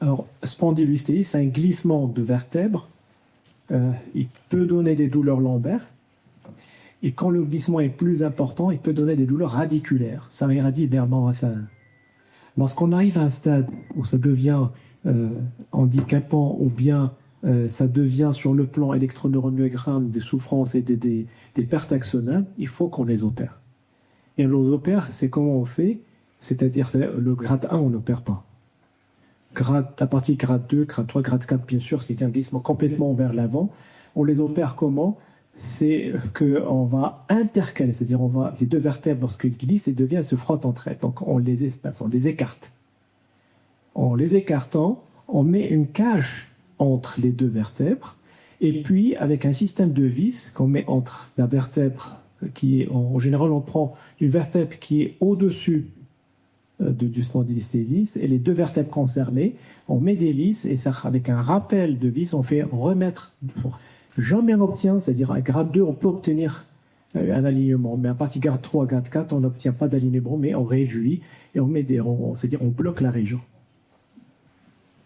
Alors, spondyloesthésis, c'est un glissement de vertèbres. Il peut donner des douleurs lombaires. Et quand le glissement est plus important, il peut donner des douleurs radiculaires. Ça irradie vraiment. Enfin, lorsqu'on arrive à un stade où ça devient handicapant ou bien ça devient sur le plan électroneuromuogramme des souffrances et des pertes axonales, il faut qu'on les opère. Et on les opère, c'est comment on fait? C'est-à-dire, le grade 1, on n'opère pas. À partir de grade 2, grade 3, grade 4, bien sûr, c'est un glissement complètement vers l'avant. On les opère comment? C'est qu'on va intercaler, c'est-à-dire les deux vertèbres, lorsqu'elles glissent, elles se frottent entre elles. Donc on les espace, on les écarte. En les écartant, on met une cage entre les deux vertèbres, et puis avec un système de vis qu'on met entre la vertèbre qui est, en général, on prend une vertèbre qui est au-dessus du spondyloesthésis et les deux vertèbres concernées, on met des lis et ça, avec un rappel de vis, on fait remettre. Jamais on obtient, c'est-à-dire à grade 2, on peut obtenir un alignement, mais à partir de grade 3, grade 4, on n'obtient pas d'alignement, mais on réduit et c'est-à-dire on bloque la région.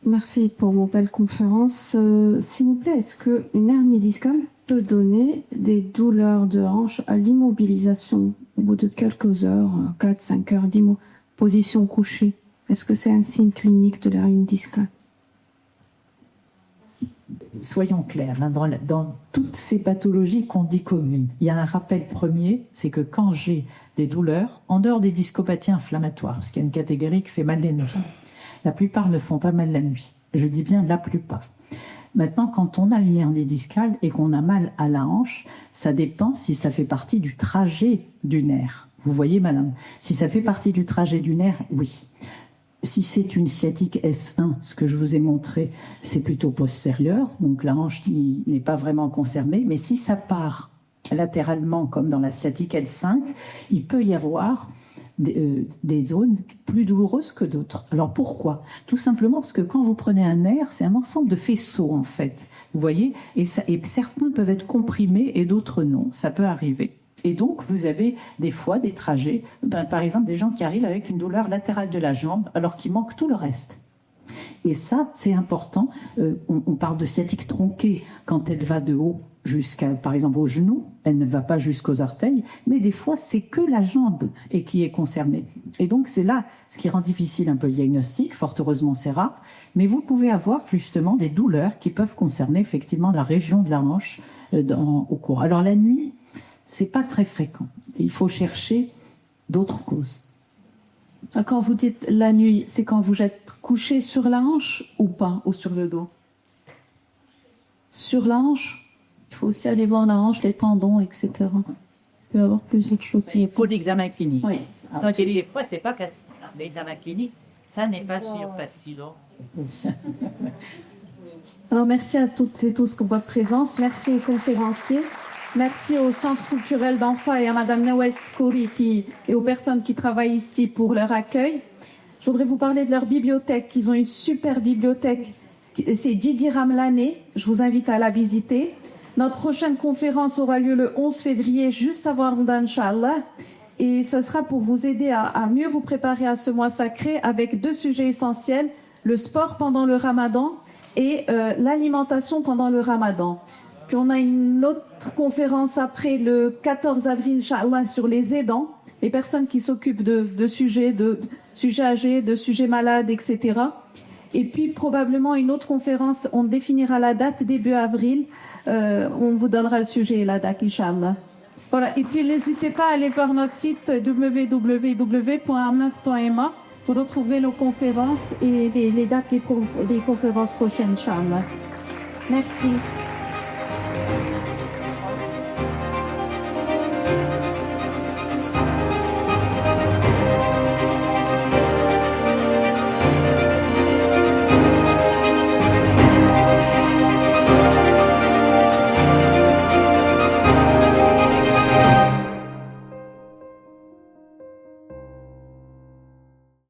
Merci pour vos belles conférences. S'il vous plaît, est-ce qu'une hernie discale peut donner des douleurs de hanche à l'immobilisation au bout de quelques heures, 4-5 heures d'imposition couchée? Est-ce que c'est un signe clinique de l'hernie discale? Soyons clairs, dans toutes ces pathologies qu'on dit communes, il y a un rappel premier, c'est que quand j'ai des douleurs, en dehors des discopathies inflammatoires, parce qu'il y a une catégorie qui fait mal les nuits, la plupart ne font pas mal la nuit. Je dis bien la plupart. Maintenant, quand on a une hernie discale et qu'on a mal à la hanche, ça dépend si ça fait partie du trajet du nerf. Vous voyez, madame? Si ça fait partie du trajet du nerf, oui. Si c'est une sciatique S1, ce que je vous ai montré, c'est plutôt postérieur, donc la hanche qui n'est pas vraiment concernée. Mais si ça part latéralement, comme dans la sciatique L5, il peut y avoir des zones plus douloureuses que d'autres. Alors pourquoi? Tout simplement parce que quand vous prenez un nerf, c'est un ensemble de faisceaux en fait. Vous voyez, et certains peuvent être comprimés et d'autres non. Ça peut arriver. Et donc, vous avez des fois des trajets, par exemple des gens qui arrivent avec une douleur latérale de la jambe alors qu'il manque tout le reste. Et ça, c'est important. On parle de sciatique tronquée quand elle va de haut jusqu'à, par exemple, au genou. Elle ne va pas jusqu'aux orteils. Mais des fois, c'est que la jambe qui est concernée. Et donc, c'est là ce qui rend difficile un peu le diagnostic. Fort heureusement, c'est rare. Mais vous pouvez avoir justement des douleurs qui peuvent concerner effectivement la région de la hanche au cours. Alors, la nuit, c'est pas très fréquent. Il faut chercher d'autres causes. Quand vous dites la nuit, c'est quand vous êtes couché sur la hanche ou pas, ou sur le dos? Sur la hanche, il faut aussi aller voir la hanche, les tendons, etc. Il peut y avoir plusieurs choses. Il faut l'examen clinique. Oui. Donc, des fois, c'est pas cassé. L'examen clinique, ça n'est pas sûr, pas si long. Alors, merci à toutes et tous pour votre présence. Merci aux conférenciers. Merci au Centre culturel d'Anfa et à Madame Nawes Kouri et aux personnes qui travaillent ici pour leur accueil. Je voudrais vous parler de leur bibliothèque. Ils ont une super bibliothèque. C'est 10 dirhams l'année. Je vous invite à la visiter. Notre prochaine conférence aura lieu le 11 février, juste avant Ramadan, Inch'Allah. Et ce sera pour vous aider à mieux vous préparer à ce mois sacré avec 2 sujets essentiels, le sport pendant le Ramadan et l'alimentation pendant le Ramadan. Puis on a une autre conférence après le 14 avril, Inch'Allah, sur les aidants, les personnes qui s'occupent de sujets âgés, de sujets malades, etc. Et puis probablement une autre conférence, on définira la date début avril, on vous donnera le sujet et la date, Inch'Allah. Voilà. Et puis n'hésitez pas à aller voir notre site www.amnaf.ma pour retrouver nos conférences et les dates des conférences prochaines, Inch'Allah. Merci.